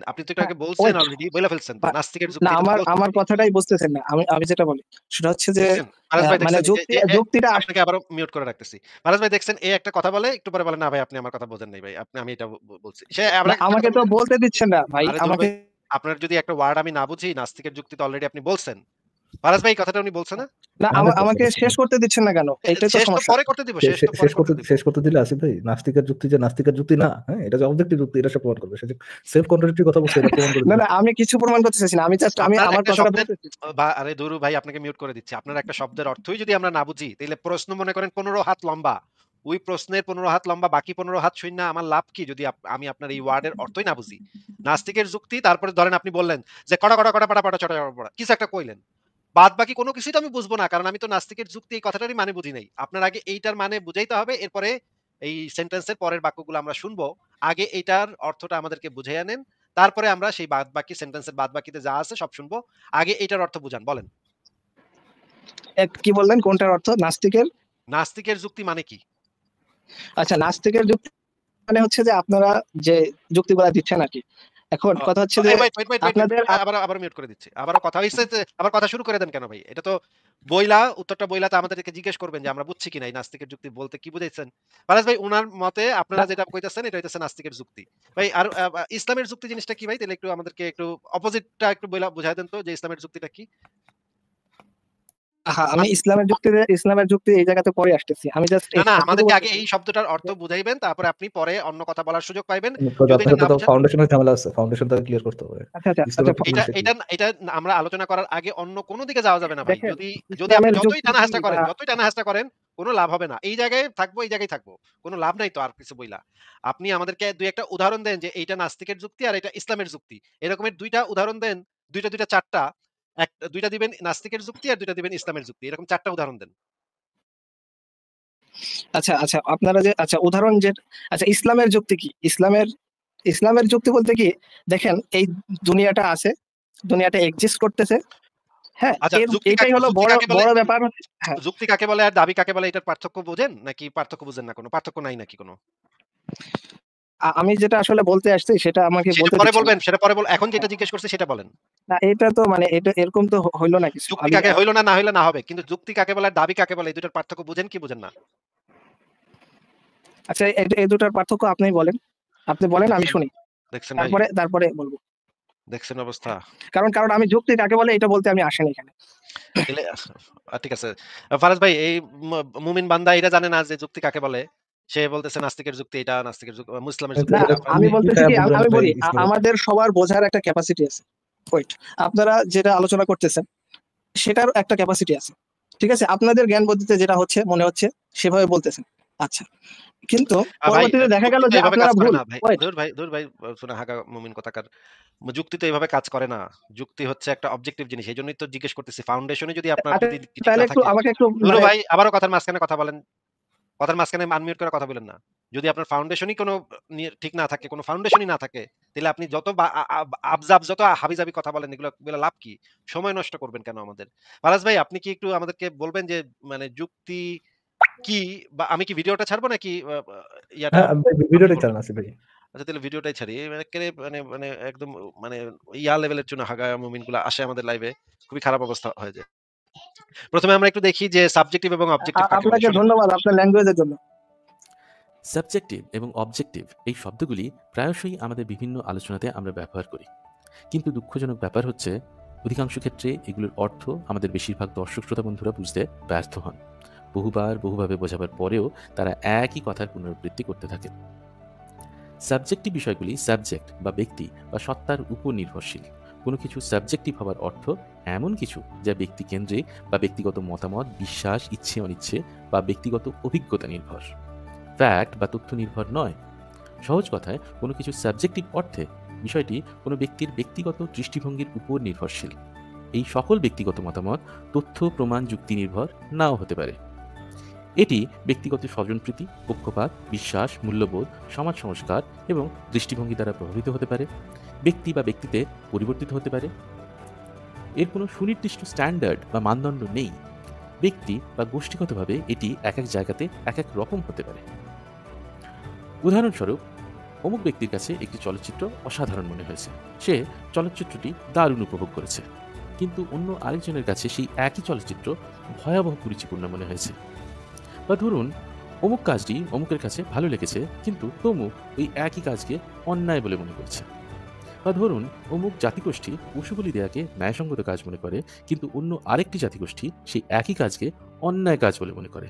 আপনি তো একটু হ্যাঁ, আগে বলছেন ওয়েট, অলরেডি, বইলা ফেলছেন তো। নাস্তিকের না, যুক্তি এটা তো বলছেন আমার অলরেডি। কথাটাই বুঝতেছেন না। আমি যেটা বলি সেটা হচ্ছে যে দেখছেন? ফারাজ ভাই মানে দেখছেন যে যুক্তিটা আপনাকে আবারও মিউট করে রাখতেছি। ফারাজ ভাই দেখছেন একটা কথা বলে একটু পরে বলে, "না ভাই আপনি আমার কথা বোঝেন নাই ভাই। আমি এটা বলছি।" সে আবার না, একটা আমাকে কথা তো বলে, বলতে দিচ্ছেন না ভাই, আরে ধুর আমাকে। ভাই, আপনার যদি একটা ওয়ার্ড আমি না বুঝি, নাস্তিকের যুক্তি তো অলরেডি আপনি বলছেন। ফারাজ ভাই এই কথাটা উনি বলছে না? না, 100%, আমাকে শেষ করতে দিচ্ছেন না কেন? এইটাই তো শেষ তো সমস্যা। পরে করতে দিব, শেষ তো পরে করতে দিব। শেষ করতে দিলে আসিফ ভাই, নাস্তিকের যুক্তি যে নাস্তিকের যুক্তি না, হ্যাঁ, এটা যে অবজেক্টিভ যুক্তি, এটা সে প্রমাণ করবে। সে যে সেলফ কন্ট্রাডিক্টরি কথা বলছে, এটা প্রমাণ করে না, দিবে। না, আমি কিছু প্রমাণ করতে চাইছি না। আমি জাস্ট আপনার আমার একটা কথাটা শব্দের বলতেছি। আরে ধুরু ভাই আপনাকে মিউট করে দিচ্ছি। আপনার একটা শব্দের অর্থই যদি আমরা না বুঝি, তাইলে প্রশ্ন মনে করেন 15 হাত লম্বা। ওই প্রশ্নের 15 হাত লম্বা, বাকি 15 হাত শূন্য, আমার লাভ কি যদি আমি আপনার এই ওয়ার্ডের অর্থই না বুঝি? নাস্তিকের যুক্তি, তারপরে ধরেন আপনি বললেন যে কড়া, কড়া, কড়া, পাড়া, পাড়া, চড়া, চড়া, পড়া। কিছু একটা কইলেন। বাদ বাকি কোনো কিছুই তো আমি বুঝবো না। কারণ আমি তো নাস্তিকের যুক্তি এই কথাটারই মানে বুঝি নাই। আপনার আগে এইটার মানে বুঝাইতে হবে। এরপরে এই সেন্টেন্সের পরের বাক্যগুলো আমরা শুনবো। আগে এইটার অর্থটা আমাদেরকে বুঝাইয়া নেন। তারপরে আমরা সেই বাদবাকি সেন্টেন্সের বাদবাকিতে যা আছে সব শুনবো। আগে এইটার অর্থ বুঝান। বলেন। কি বললেন, কোনটার অর্থ? নাস্তিকের? নাস্তিকের যুক্তি মানে কি? আচ্ছা, নাস্তিকের যুক্তি মানে হচ্ছে যে আপনারা যে যুক্তিগুলা দিচ্ছেন আরকি। এখন অ কথা হচ্ছে যে এই ওয়েট। আপনাদের আবার মিউট করে দিচ্ছি। আবারও কথা হইছে যে আবার কথা শুরু করে দেন কেন ভাই? এটা তো উত্তরটা বইলা তো আমাদেরকে জিজ্ঞেস করবেন যে আমরা বুঝছি কিনা এই নাস্তিকের যুক্তি বলতে কি বুঝাইছেন? ফারাজ ভাই উনার মতে না, আপনারা যেটা কইতাছেন এটা হইতেছে নাস্তিকের যুক্তি। ভাই আর ইসলামের যুক্তি জিনিসটা কি ভাই? তাহলে একটু আমাদেরকে একটু অপোজিটটা একটু বইলা বুঝায় দেন তো যে ইসলামের যুক্তিটা কি? আমি নাস ইসলামের যুক্তি এই জায়গাতে পরে আসতেছি। আমি জাস্ট না, এতটুকু আমাদেরকে আগে বলতেছি এই শব্দটার অর্থ যে বুঝাইবেন। তারপরে আপনি পরে অন্য কথা বলার সুযোগ পাইবেন। যদি আপনার এটা সাথে না তো বুঝেন ফাউন্ডেশনের ঝামেলা আছে। ফাউন্ডেশনটা ক্লিয়ার করতে হবে। আচ্ছা, আচ্ছা, আচ্ছা, ইসলামের কি এটা জিনিসটা কি? এটা এটা আমরা আলোচনা করার আগে অন্য কোন দিকে যাওয়া যাবে না ভাই। দেখেন, যদি যদি আপনি ইসলামের যতই যুক্তি কি টানা-হেঁচড়া বা করেন, কোন লাভ হবে না। এই জায়গায় থাকবো, এই জায়গায় থাকবো। কোন লাভ নাই তো আর কিছু বইলা। আপনি আমাদেরকে ২ একটা উদাহরণ দেন যে এইটা নাস্তিকের যুক্তি আর এটা ইসলামের যুক্তি। এরকমের ২ টা উদাহরণ দেন। ২ টা ৪ টা। ২ টা দিবেন নাস্তিকের যুক্তি আর ২ টা দিবেন ইসলামের যুক্তি। এরকম ৪ টা উদাহরণ দেন। আচ্ছা, আচ্ছা, আপনারা যে আচ্ছা উদাহরণ যে আচ্ছা, ইসলামের যুক্তি কি? ইসলামের যুক্তি বলতে কি, দেখেন এই দুনিয়াটা আছে, দুনিয়াটা এক্সিস্ট করতেছে। হ্যাঁ, আচ্ছা এটাই হলো যুক্তি বড় কাকে বলে? বড় ব্যাপার হ্যাঁ, যুক্তি কাকে বলে আর দাবি কাকে বলে এটার পার্থক্য বোঝেন? নাকি পার্থক্য বুঝেন না কোন? পার্থক্য নাই নাকি কোন? আমি যেটা আসলে বলতে আসছি সেটা আমাকে সেটা বলতে পরে দিচ্ছেন না। বলবেন, সেটা পরে এখন যেটা হ্যাঁ, জিজ্ঞেস করছি সেটা বলেন। না, এটা তো মানে এটা এরকম তো হইল না কিছু। যুক্তি কাকে হইল না হইলে না হবে। কিন্তু যুক্তি কাকে বলে আর দাবি কাকে বলে এই দুটার পার্থক্য বুঝেন কি বুঝেন না? আচ্ছা, এই দুটার পার্থক্য আপনি বলেন। আপনি বলেন, আমি দেখছেন শুনি। দেখছেন ভাই? তারপরে বলব। দেখছেন অবস্থা? কারণ কারণ আমি যুক্তি কাকে বলে এটা বলতে আমি আসিনি এখানে। এলে ঠিক আছে। ফারাজ ভাই এই মুমিন বান্দা এটা জানে না যে যুক্তি কাকে বলে। সে বলতেছে নাস্তিকের যুক্তি এটা, নাস্তিকের মুসলমানের যুক্তি না, এটা। আমি তুমি বলতেছি এটা কি বললেন আমি ভাই বলি ইসলামের। আমাদের সবার বোঝার একটা ক্যাপাসিটি আছে। ওয়েট, আপনারা যেটা আলোচনা করতেছেন সেটার একটা ক্যাপাসিটি আছে। ঠিক আছে, আপনাদের জ্ঞান বুদ্ধিতে যেটা হচ্ছে মনে হচ্ছে সেভাবে বলতেছেন। আচ্ছা, কিন্তু ভাই পরবর্তীতে দেখা যুক্তি গেল তো যে এভাবে আপনারা কাজ করে ভুল। না ভাই। ওয়েট, ধুর ভাই শুনে হাগা মুমিন কোথাকার। যুক্তি তো এভাবে কাজ করে না। যুক্তি হচ্ছে একটা অবজেক্টিভ জিনিস। এজন্যই তো জিজ্ঞেস করতেছি। ফাউন্ডেশনে যদি আপনার আচ্ছা, যদি ঠিক তাহলে না একটু থাকে। আমাকে একটু ধুর মানে ভাই আবারও কথার মাঝখানে কথা বলেন। কথার মাঝখানে আনমিউট করে কথা বলেন না। যদি আপনার ফাউন্ডেশনই কোনো ঠিক না থাকে, কোনো ফাউন্ডেশনই না থাকে, তাহলে আপনি যত আবজাব যত হাবিজাবি কথা বলেন এগুলো লাভ কি? সময় নষ্ট করবেন কেন আমাদের? ফারাজ ভাই আপনি কি একটু আমাদেরকে বলবেন যে মানে যুক্তি কি বা আমি কি ভিডিওটা ছাড়বো নাকি ইয়াটা হ্যাঁ আপনি ভিডিওটাই বলবেন? চালান আছে ভাই। আচ্ছা তাহলে ভিডিওটাই ছাড়ি। মানে এক্কেরে মানে মানে একদম মানে লেভেলের চুনা হাগা মুমিনগুলা আসে আমাদের লাইভে। খুবই খারাপ অবস্থা হয়ে যায়। ১ম এ আমরা একটু দেখি যে সাবজেক্টিভ এবং অবজেক্টিভ কাকে বলে? আপনাকে শুনেন। ধন্যবাদ আপনার ল্যাঙ্গুয়েজের জন্য। সাবজেক্টিভ এবং অবজেক্টিভ এই শব্দগুলি প্রায়শই আমাদের বিভিন্ন আলোচনাতে আমরা ব্যবহার করি, কিন্তু দুঃখজনক ব্যাপার হচ্ছে অধিকাংশ ক্ষেত্রে এগুলোর অর্থ আমাদের বেশিরভাগ দর্শক শ্রোতা বন্ধুরা বুঝতে ব্যর্থ হন। বহুভাবে বোঝাবার পরেও তারা একই কথার পুনরাবৃত্তি করতে থাকে। সাবজেক্টিভ বিষয়গুলি সাবজেক্ট বা ব্যক্তি বা সত্তার উপর নির্ভরশীল। কোনো কিছু সাবজেক্টিভ হওয়ার অর্থ এমন কিছু যা ব্যক্তি কেন্দ্রিক বা ব্যক্তিগত মতামত, বিশ্বাস, ইচ্ছে অনিচ্ছে বা ব্যক্তিগত অভিজ্ঞতা নির্ভর, ফ্যাক্ট বা তথ্য নির্ভর নয়। সহজ কথায় কোনো কিছু সাবজেক্টিভ অর্থে বিষয়টি কোনো ব্যক্তির ব্যক্তিগত দৃষ্টিভঙ্গির উপর নির্ভরশীল। এই সকল ব্যক্তিগত মতামত তথ্য, প্রমাণ, যুক্তি নির্ভর নাও হতে পারে। এটি ব্যক্তিগত স্বজনপ্রীতি, পক্ষপাত, বিশ্বাস, মূল্যবোধ, সমাজ সংস্কার এবং দৃষ্টিভঙ্গি দ্বারা প্রভাবিত হতে পারে। ব্যক্তি বা ব্যক্তিতে পরিবর্তিত হতে পারে। এর কোনো সুনির্দিষ্ট স্ট্যান্ডার্ড বা মানদণ্ড নেই। ব্যক্তি বা গোষ্ঠীগতভাবে এটি এক এক জায়গাতে এক এক রকম হতে পারে। উদাহরণস্বরূপ, অমুক ব্যক্তির কাছে একটি চলচ্চিত্র অসাধারণ মনে হয়েছে, সে চলচ্চিত্রটি দারুণ উপভোগ করেছে, কিন্তু অন্য আরেকজনের কাছে সেই একই চলচ্চিত্র ভয়াবহ কুরুচিপূর্ণ মনে হয়েছে। বা ধরুন, অমুক কাজটি অমুকের কাছে ভালো লেগেছে, কিন্তু তমুক ওই একই কাজকে অন্যায় বলে মনে করছে। বা ধরুন, অমুক জাতিগোষ্ঠী পশু বলি দেয়াকে ন্যায়সঙ্গত কাজ মনে করে, কিন্তু অন্য আরেকটি জাতিগোষ্ঠী সেই একই কাজকে অন্যায় কাজ বলে মনে করে।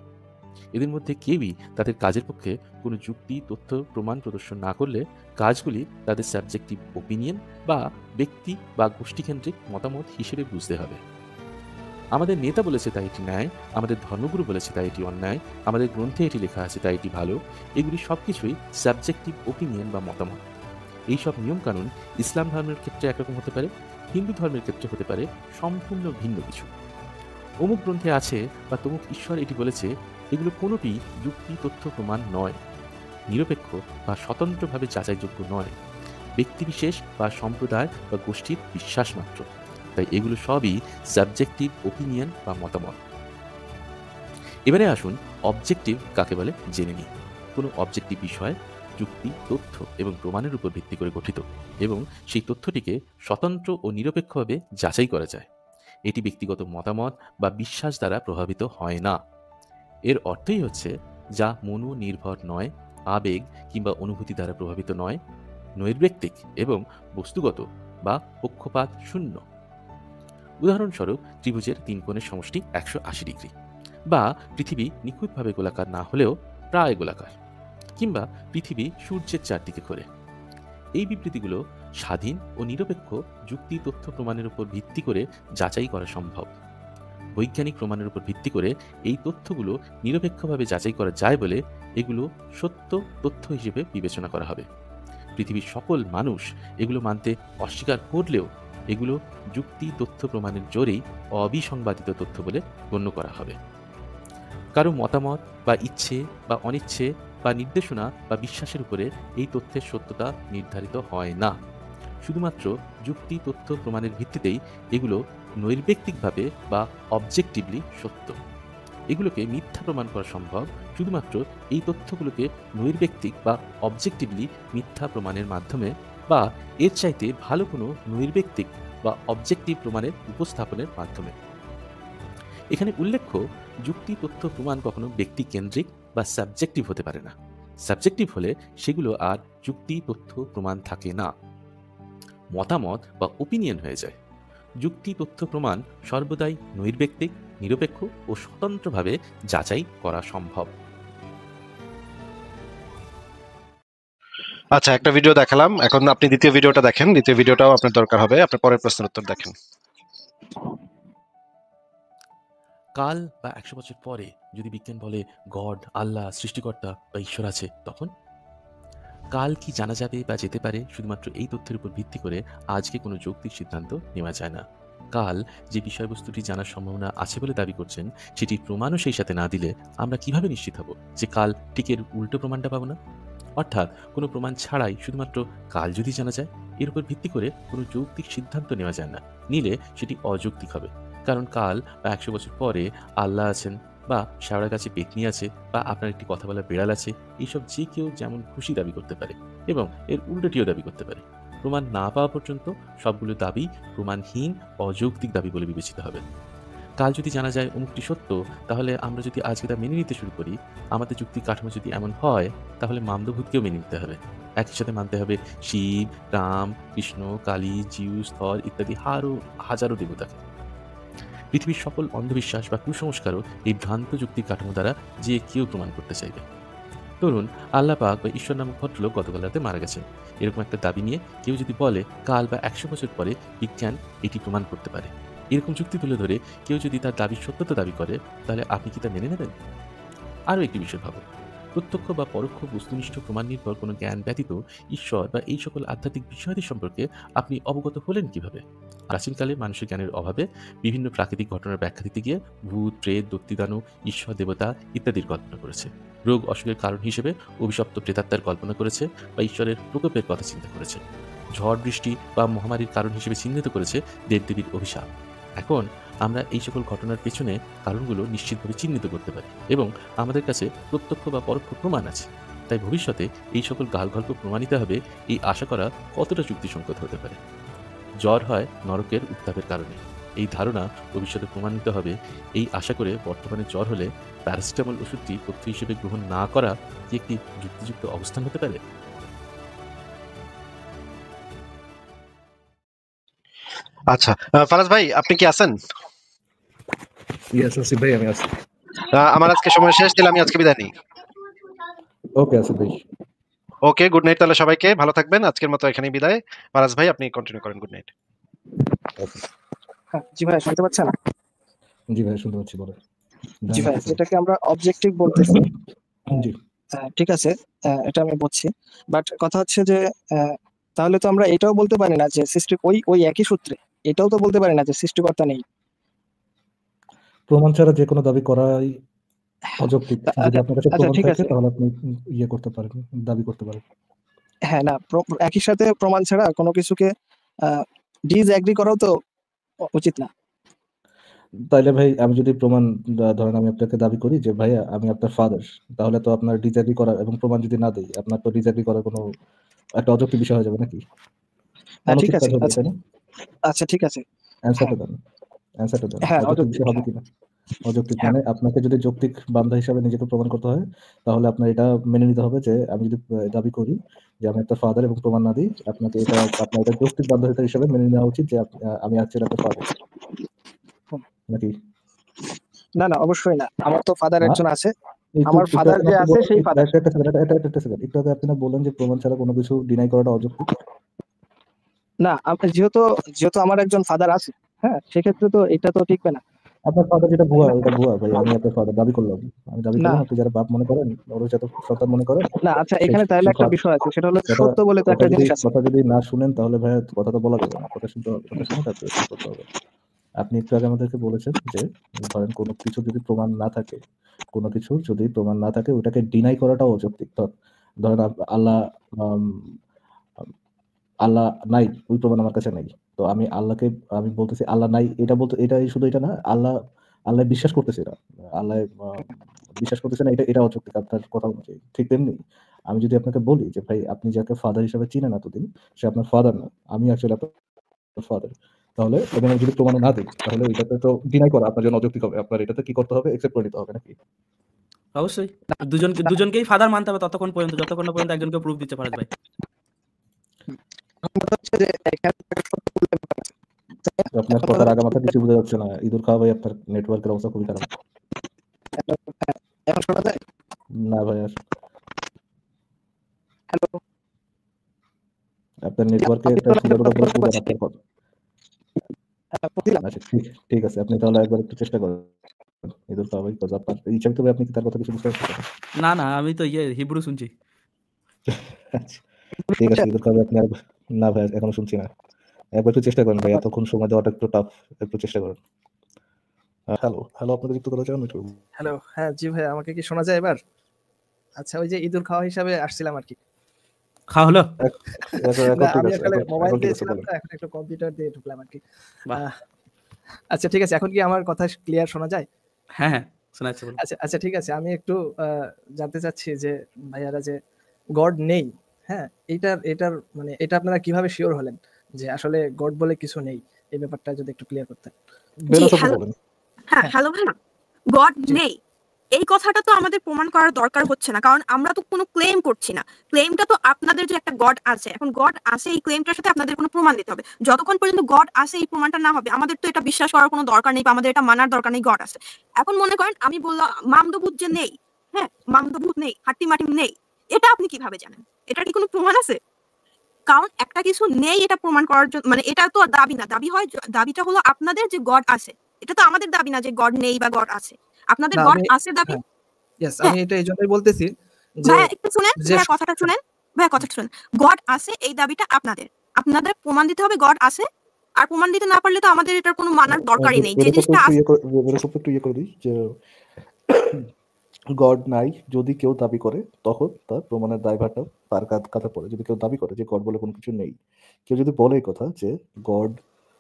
এদের মধ্যে কেউই তাদের কাজের পক্ষে কোনো যুক্তি, তথ্য, প্রমাণ প্রদর্শন না করলে কাজগুলি তাদের সাবজেক্টিভ ওপিনিয়ন বা ব্যক্তি বা গোষ্ঠীকেন্দ্রিক মতামত হিসেবে বুঝতে হবে। আমাদের নেতা বলেছে তাই এটি ন্যায়, আমাদের ধর্মগুরু বলেছে তাই এটি অন্যায়, আমাদের গ্রন্থে এটি লেখা আছে তাই এটি ভালো, এগুলি সবকিছুই সাবজেক্টিভ ওপিনিয়ন বা মতামত। এইসব নিয়মকানুন ইসলাম ধর্মের ক্ষেত্রে একরকম হতে পারে, হিন্দু ধর্মের ক্ষেত্রে হতে পারে সম্পূর্ণ ভিন্ন কিছু। অমুক গ্রন্থে আছে বা তমুক ঈশ্বর এটি বলেছে, এগুলো কোনোটি যুক্তি, তথ্য, প্রমাণ নয়, নিরপেক্ষ বা স্বতন্ত্রভাবে যাচাইযোগ্য নয়, ব্যক্তিবিশেষ বা সম্প্রদায় বা গোষ্ঠীর বিশ্বাস মাত্র। তাই এগুলো সবই সাবজেক্টিভ ওপিনিয়ন বা মতামত। এবারে আসুন অবজেক্টিভ কাকে বলে জেনে নিই। কোনো অবজেক্টিভ বিষয় যুক্তি, তথ্য এবং প্রমাণের উপর ভিত্তি করে গঠিত এবং সেই তথ্যটিকে স্বতন্ত্র ও নিরপেক্ষভাবে যাচাই করা যায়। এটি ব্যক্তিগত মতামত বা বিশ্বাস দ্বারা প্রভাবিত হয় না। এর অর্থই হচ্ছে যা মনোনির্ভর নয়, আবেগ কিংবা অনুভূতি দ্বারা প্রভাবিত নয়, নৈর্ব্যক্তিক এবং বস্তুগত বা পক্ষপাত শূন্য। উদাহরণস্বরূপ, ত্রিভুজের 3 কোণের সমষ্টি 180 ডিগ্রি, বা পৃথিবী নিখুঁতভাবে গোলাকার না হলেও প্রায় গোলাকার, কিংবা পৃথিবী সূর্যের চারদিকে ঘোরে। এই বিবৃতিগুলো স্বাধীন ও নিরপেক্ষ যুক্তি, তথ্য, প্রমাণের উপর ভিত্তি করে যাচাই করা সম্ভব। বৈজ্ঞানিক প্রমাণের উপর ভিত্তি করে এই তথ্যগুলো নিরপেক্ষভাবে যাচাই করা যায় বলে এগুলো সত্য তথ্য হিসেবে বিবেচনা করা হবে। পৃথিবীর সকল মানুষ এগুলো মানতে অস্বীকার করলেও এগুলো যুক্তি, তথ্য, প্রমাণের জোরেই অবিসংবাদিত তথ্য বলে গণ্য করা হবে। কারো মতামত বা ইচ্ছে বা অনিচ্ছে বা নির্দেশনা বা বিশ্বাসের উপরে এই তথ্যের সত্যতা নির্ধারিত হয় না। শুধুমাত্র যুক্তি, তথ্য, প্রমাণের ভিত্তিতেই এগুলো নৈর্ব্যক্তিকভাবে বা অবজেক্টিভলি সত্য। এগুলোকে মিথ্যা প্রমাণ করা সম্ভব শুধুমাত্র এই তথ্যগুলোকে নৈর্ব্যক্তিক বা অবজেক্টিভলি মিথ্যা প্রমাণের মাধ্যমে বা এর চাইতে ভালো কোনো নৈর্ব্যক্তিক বা অবজেক্টিভ প্রমাণের উপস্থাপনের মাধ্যমে। এখানে উল্লেখ্য, যুক্তি, তথ্য, প্রমাণ কখনো ব্যক্তি কেন্দ্রিক বা সাবজেক্টিভ হতে পারে না। সাবজেক্টিভ হলে সেগুলো আর যুক্তি, তথ্য, প্রমাণ থাকে না। মতামত বা ওপিনিয়ন হয়ে যায়। যুক্তি, তথ্য, প্রমাণ সর্বদাই নৈর্ব্যক্তিক, নিরপেক্ষ ও স্বতন্ত্রভাবে যাচাই করা সম্ভব। আচ্ছা, একটা ভিডিও দেখালাম, এখন আপনি দ্বিতীয় ভিডিওটা দেখেন। দ্বিতীয় ভিডিওটাও আপনার দরকার হবে, আপনার পরের প্রশ্নের উত্তর দেখেন। কাল বা ১০০ বছর পরে যদি বিজ্ঞান বলে গড, আল্লাহ, সৃষ্টিকর্তা বা ঈশ্বর আছে, তখন কাল কি জানা যাবে বা যেতে পারে শুধুমাত্র এই তথ্যের উপর ভিত্তি করে আজকে কোনো যৌক্তিক সিদ্ধান্ত নেওয়া যায় না। কাল যে বিষয়বস্তুটি জানার সম্ভাবনা আছে বলে দাবি করছেন, সেটির প্রমাণও সেই সাথে না দিলে আমরা কিভাবে নিশ্চিত হব যে কাল ঠিক এর উল্টো প্রমাণটা পাবো না? অর্থাৎ কোনো প্রমাণ ছাড়াই শুধুমাত্র কাল যদি জানা যায়, এর উপর ভিত্তি করে কোনো যৌক্তিক সিদ্ধান্ত নেওয়া যায় না। নিলে সেটি অযৌক্তিক হবে। কারণ কাল বা ১০০ বছর পরে আল্লাহ আছেন, বা শ্যাওড়া গাছে পেতনি আছে, বা আপনার একটি কথা বলা বিড়াল আছে, এইসব যে কেউ যেমন খুশি দাবি করতে পারে এবং এর উল্টোটিও দাবি করতে পারে। প্রমাণ না পাওয়া পর্যন্ত সবগুলো দাবি প্রমাণহীন, অযৌক্তিক দাবি বলে বিবেচিত হবে। কাল যদি জানা যায় অমুকটি সত্য, তাহলে আমরা যদি আজকে তা মেনে নিতে শুরু করি, আমাদের যুক্তির কাঠামো যদি এমন হয়, তাহলে মামদভূতকেও মেনে নিতে হবে। একই সাথে মানতে হবে শিব, রাম, কৃষ্ণ, কালী, জিউস, থর ইত্যাদি আরও হাজারো দেবতাকে। পৃথিবীর সকল অন্ধবিশ্বাস বা কুসংস্কারও এই ভ্রান্ত যুক্তির কাঠামো দ্বারা যে কেউ প্রমাণ করতে চাইবে। ধরুন, আল্লাহ পাক বা ঈশ্বর নামক ভদ্রলোক গতকাল রাতে মারা গেছেন, এরকম একটা দাবি নিয়ে কেউ যদি বলে কাল বা ১০০ বছর পরে বিজ্ঞান এটি প্রমাণ করতে পারে, এরকম যুক্তি তুলে ধরে কেউ যদি তার দাবির সত্যতা দাবি করে, তাহলে আপনি কি তা মেনে নেবেন? আরও একটি বিষয় ভাবুন, প্রত্যক্ষ বা পরোক্ষ বস্তুনিষ্ঠ প্রমাণ নির্ভর কোনো জ্ঞান ব্যতীত ঈশ্বর বা এই সকল আধ্যাত্মিক বিষয়াদি সম্পর্কে আপনি অবগত হলেন কিভাবে? প্রাচীনকালে মানুষের জ্ঞানের অভাবে বিভিন্ন প্রাকৃতিক ঘটনার ব্যাখ্যা দিতে গিয়ে ভূত, প্রেত, দৈত্যদানব, ঈশ্বর, দেবতা ইত্যাদির কল্পনা করেছে। রোগ অসুখের কারণ হিসেবে অভিশপ্ত প্রেতাত্মার কল্পনা করেছে বা ঈশ্বরের প্রকোপের কথা চিন্তা করেছে। ঝড় বৃষ্টি বা মহামারীর কারণ হিসেবে চিহ্নিত করেছে দেবদেবীর অভিশাপ। এখন আমরা এই সকল ঘটনার পেছনে কারণগুলো নিশ্চিতভাবে চিহ্নিত করতে পারি এবং আমাদের কাছে প্রত্যক্ষ বা পরোক্ষ প্রমাণ আছে। তাই ভবিষ্যতে এই সকল গালগল্প প্রমাণিত হবে, এই আশা করা কতটা যুক্তিসঙ্গত হতে পারে? জ্বর হয় নরকের উত্তাপের কারণে, এই ধারণা ভবিষ্যতে প্রমাণিত হবে, এই আশা করে বর্তমানে জ্বর হলে প্যারাসিটামল ওষুধটি তথ্য হিসেবে গ্রহণ না করা কি একটি যুক্তিযুক্ত অবস্থান হতে পারে? আচ্ছা, ফারাজ ভাই আপনি কি আছেন? ইয়েস আসিফ ভাই, আমি আছি। আমার আজকে সময় শেষ, তাহলে আমি আজকে বিদায় নিই। ওকে আসিফ ভাই। ওকে, গুড নাইট তাহলে সবাইকে, ভালো থাকবেন। আজকের মতো এখানেই বিদায়। ফারাজ ভাই আপনি কন্টিনিউ করেন। Good night. হ্যাঁ, জি ভাই শুনতে পাচ্ছেন? জি ভাই শুনতে পাচ্ছি, বলেন। জি ভাই, যেটাকে আমরা অবজেক্টিভ বলতেছি। জি ঠিক আছে, এটা আমি বুঝছি, বাট কথা হচ্ছে যে তাহলে তো আমরা এটাও বলতে পারি না যে সৃষ্টি ওই ওই একই সূত্রে এটাও তো বলতে পারি না যে সৃষ্টিকর্তা নেই। প্রমাণ ছাড়া যে কোনো দাবি করাই অযৌক্তিক। যদি আচ্ছা আপনার কাছে আচ্ছা, প্রমাণ ঠিক থাকে আছে। তাহলে আপনি ইয়ে করতে পারেন, দাবি করতে পারেন। হ্যাঁ, না, একই সাথে প্রমাণ ছাড়া কোনো কিছুকে ডিসএগ্রি করাও তো উচিত না। তাইলে ভাই আমি যদি প্রমাণ ধরেন আমি আপনাকে দাবি করি যে ভাইয়া আমি আপনার ফাদার, তাহলে তো আপনার ডিসএগ্রি করার এবং প্রমাণ যদি না দেই আপনার তো ডিসএগ্রি করার কোনো একটা অযৌক্তিক বিষয় হয়ে যাবে নাকি? হ্যাঁ, ঠিক অনুচিত আছে। কাজ হবে, আচ্ছা তাই না? আচ্ছা, ঠিক আছে। অ্যান্সারটা হ্যাঁ দেন, অ্যান্সারটা দেন। হ্যাঁ, অযৌক্তিক অযৌক্তিক। বিষয় হবে হ্যাঁ কিনা? অযৌক্তিক হ্যাঁ মানে আপনাকে যদি যৌক্তিক বান্ধা হিসাবে নিজেকে প্রমাণ করতে হয়, তাহলে আপনার এটা মেনে নিতে হবে যে আমি যদি দাবি করি যে আমি আপনার ফাদার এবং প্রমাণ না দিই, আপনাকে এটা আপনার এটা যৌক্তিক বাধ্যতা হিসাবে মেনে নেওয়া উচিত যে আমি অ্যাকচুয়ালি আপনার ফাদার, হুম। নাকি? না না, অবশ্যই না, আমার তো ফাদার না, একজন আছে। একটু আমার একটু ফাদার আগে যে আপনি আছে সেই ফাদার। একটা সেকেন্ড, একটা সেকেন্ড, একটু আগে আপনি না বললেন যে প্রমাণ ছাড়া কোনো কিছু ডিনাই করাটা অযৌক্তিক। না, যেহেতু যেহেতু আমার একজন ফাদার আছে, হ্যাঁ, সেক্ষেত্রে তো এটা তো টিকবে না, আপনার ফাদার যেটা তাই ভুয়া, না? ওটা ভুয়া ভাই। আমি আপনার ফাদার দাবি করলাম, আমি দাবি না করলাম আপনি যারা বাপ মনে করেন, ওর যত সন্তান মনে করেন, না, আচ্ছা, সেই এখানে তাহলে সেই একটা বিষয় আছে, সেটা হলো কথা সত্য বলে তো কথা একটা যদি জিনিস আছে। কথা যদি না শুনেন তাহলে ভাইয়া কথা তো বলা যাবে না। কথা শুনতে হবে, কথা শুনে তারপরে শুরু করতে হবে। আপনি একটু আগে আমাদেরকে বলেছেন যে ধরেন কোনো কিছু যদি প্রমাণ না থাকে, কোনো কিছু যদি প্রমাণ না থাকে ওটাকে ডিনাই করাটাও অযৌক্তিক। ধরেন আল্লাহ আম, আল্লাহ নাই, ওই প্রমাণ আমার কাছে নাই। তো আমি বলতেছি আল্লাহ নাই, এটা বলতে এটা শুধু এটা না, আল্লাহ বিশ্বাস করতেছে না, আল্লাহ বিশ্বাস করতেছে না, এটা অযৌক্তিক আপনার কথা অনুযায়ী। ঠিক তেমনি আমি যদি আপনাকে বলি যে ভাই আপনি যাকে ফাদার হিসেবে চিনেন এতদিন, সে আপনার ফাদার না, আমি অ্যাকচুয়ালি আপনার ফাদার, তাহলে এবং আমি যদি প্রমাণ না দিই তাহলে এটাতে তো ডিনাই করা আপনার জন্য অযৌক্তিক হবে। আপনার এটাতে কি করতে হবে? একসেপ্ট করে নিতে হবে, নাকি? অবশ্যই দুজনকেই ফাদার মানতে হবে যতক্ষণ না পর্যন্ত একজনকে প্রুফ দিতে পারে ভাই। কথা হচ্ছে যে এখানে আপনার এখন কথার আগামাথা কিছু বোঝা যাচ্ছে না। ইঁদুর খাওয়া ভাই, আপনার নেটওয়ার্কের অবস্থা খুবই খারাপ। এখন শোনা যায়? না ভাই, আর হ্যালো, আপনার নেটওয়ার্কে আপনি একটা তো সুন্দর পুরো শুনতে পূজার পাচ্ছি। আপনার কথা। দিলাম। আচ্ছা, ঠিক আছে, আপনি তাহলে একবার একটু চেষ্টা করেন ইঁদুর খাওয়া ভাই, because আপনার এই হিসাবে তবে আপনি কি তার কথা কিছু বুঝতে পারছেন? না না, আমি তো হিব্রু শুনছি। আচ্ছা, ঠিক আছে, ইঁদুর খাওয়া ভাই, আপনি না ভাই এখনো শুনছি না। একবার একটু চেষ্টা করেন ভাই, এতক্ষণ সময় দেওয়াটা একটু টাফ, একটু চেষ্টা করেন। হ্যালো হ্যালো, আপনাদের যুক্ত করা চান একটু? হ্যালো, হ্যাঁ জি ভাই, আমাকে কি শোনা যায় এবার? আচ্ছা, ওই যে ইঁদুর খাওয়া হিসাবে আসছিলাম আর কি। খাওয়া হলো? এখন না, ঠিক আমি আছে, আসলে মোবাইল এখন ঠিক আছে, দিয়েছিলাম বলেন। তো, এখন একটু কম্পিউটার দিয়ে ঢুকলাম আর কি। বাহ। আচ্ছা ঠিক আছে, এখন কি আমার কথা ক্লিয়ার শোনা যায়? হ্যাঁ হ্যাঁ, শোনা যাচ্ছে, বলুন। আচ্ছা আচ্ছা ঠিক আছে, আমি একটু জানতে চাচ্ছি যে ভাইয়ারা যে গড নেই, হ্যাঁ, এটার মানে এটা আপনারা কিভাবে শিওর হলেন যে আসলে গড বলে কিছু নেই? এই ব্যাপারটা যদি একটু ক্লিয়ার করতেন। বেরো শব্দ হ্যালো। বলেন। হ্যাঁ, হ্যাঁ। হ্যালো ভাইয়া। গড জি। নেই। এই কথাটা তো আমাদের প্রমাণ করার দরকার হচ্ছে না। কারণ আমরা তো কোনো ক্লেম করছি না। ক্লেমটা তো আপনাদের যে একটা গড আছে। এখন গড আছে, এই ক্লেমটার সাথে আপনাদের কোনো প্রমাণ দিতে হবে। যতক্ষণ পর্যন্ত গড আছে এই প্রমাণটা না হবে, আমাদের তো এটা বিশ্বাস করার কোনো দরকার নেই বা আমাদের এটা মানার দরকার নেই গড আছে। এখন মনে করেন আমি বললাম মামদভূত যে নেই, হ্যাঁ? মামদভূত নেই, হাট্টিমাটিম নেই। এটা আপনি কিভাবে জানেন? এটার কি কোনো প্রমাণ আছে? কারণ একটা কিছু নেই এটা প্রমাণ করার জন্য, মানে এটা তো দাবি না। দাবিটা হলো আপনাদের যে গড আছে। এটা তো আমাদের দাবি না যে গড নেই বা গড আছে। আপনাদের না, গড আমি আছে দাবি। হ্যাঁ, ইয়েস, হ্যাঁ। আমি এটা এইজন্যই বলতেছি যে ভাইয়া একটু শুনেন, যে ভাইয়া কথাটা শুনেন। ভাইয়া কথাটা শুনেন। গড আছে এই দাবিটা আপনাদের। আপনাদের প্রমাণ দিতে হবে গড আছে। আর প্রমাণ দিতে না পারলে তো আমাদের এটার কোনো মানার দরকারই নেই। যে জিনিসটা আছে এরকম একটু ইয়ে করে দিই যে গড নাই যদি কেউ দাবি করে, তখন তার প্রমাণের দায়ভারটা তার কাঁধে পড়ে। যদি কেউ দাবি করে যে গড বলে কোনো কিছু নেই, কেউ যদি বলে এই কথা যে গড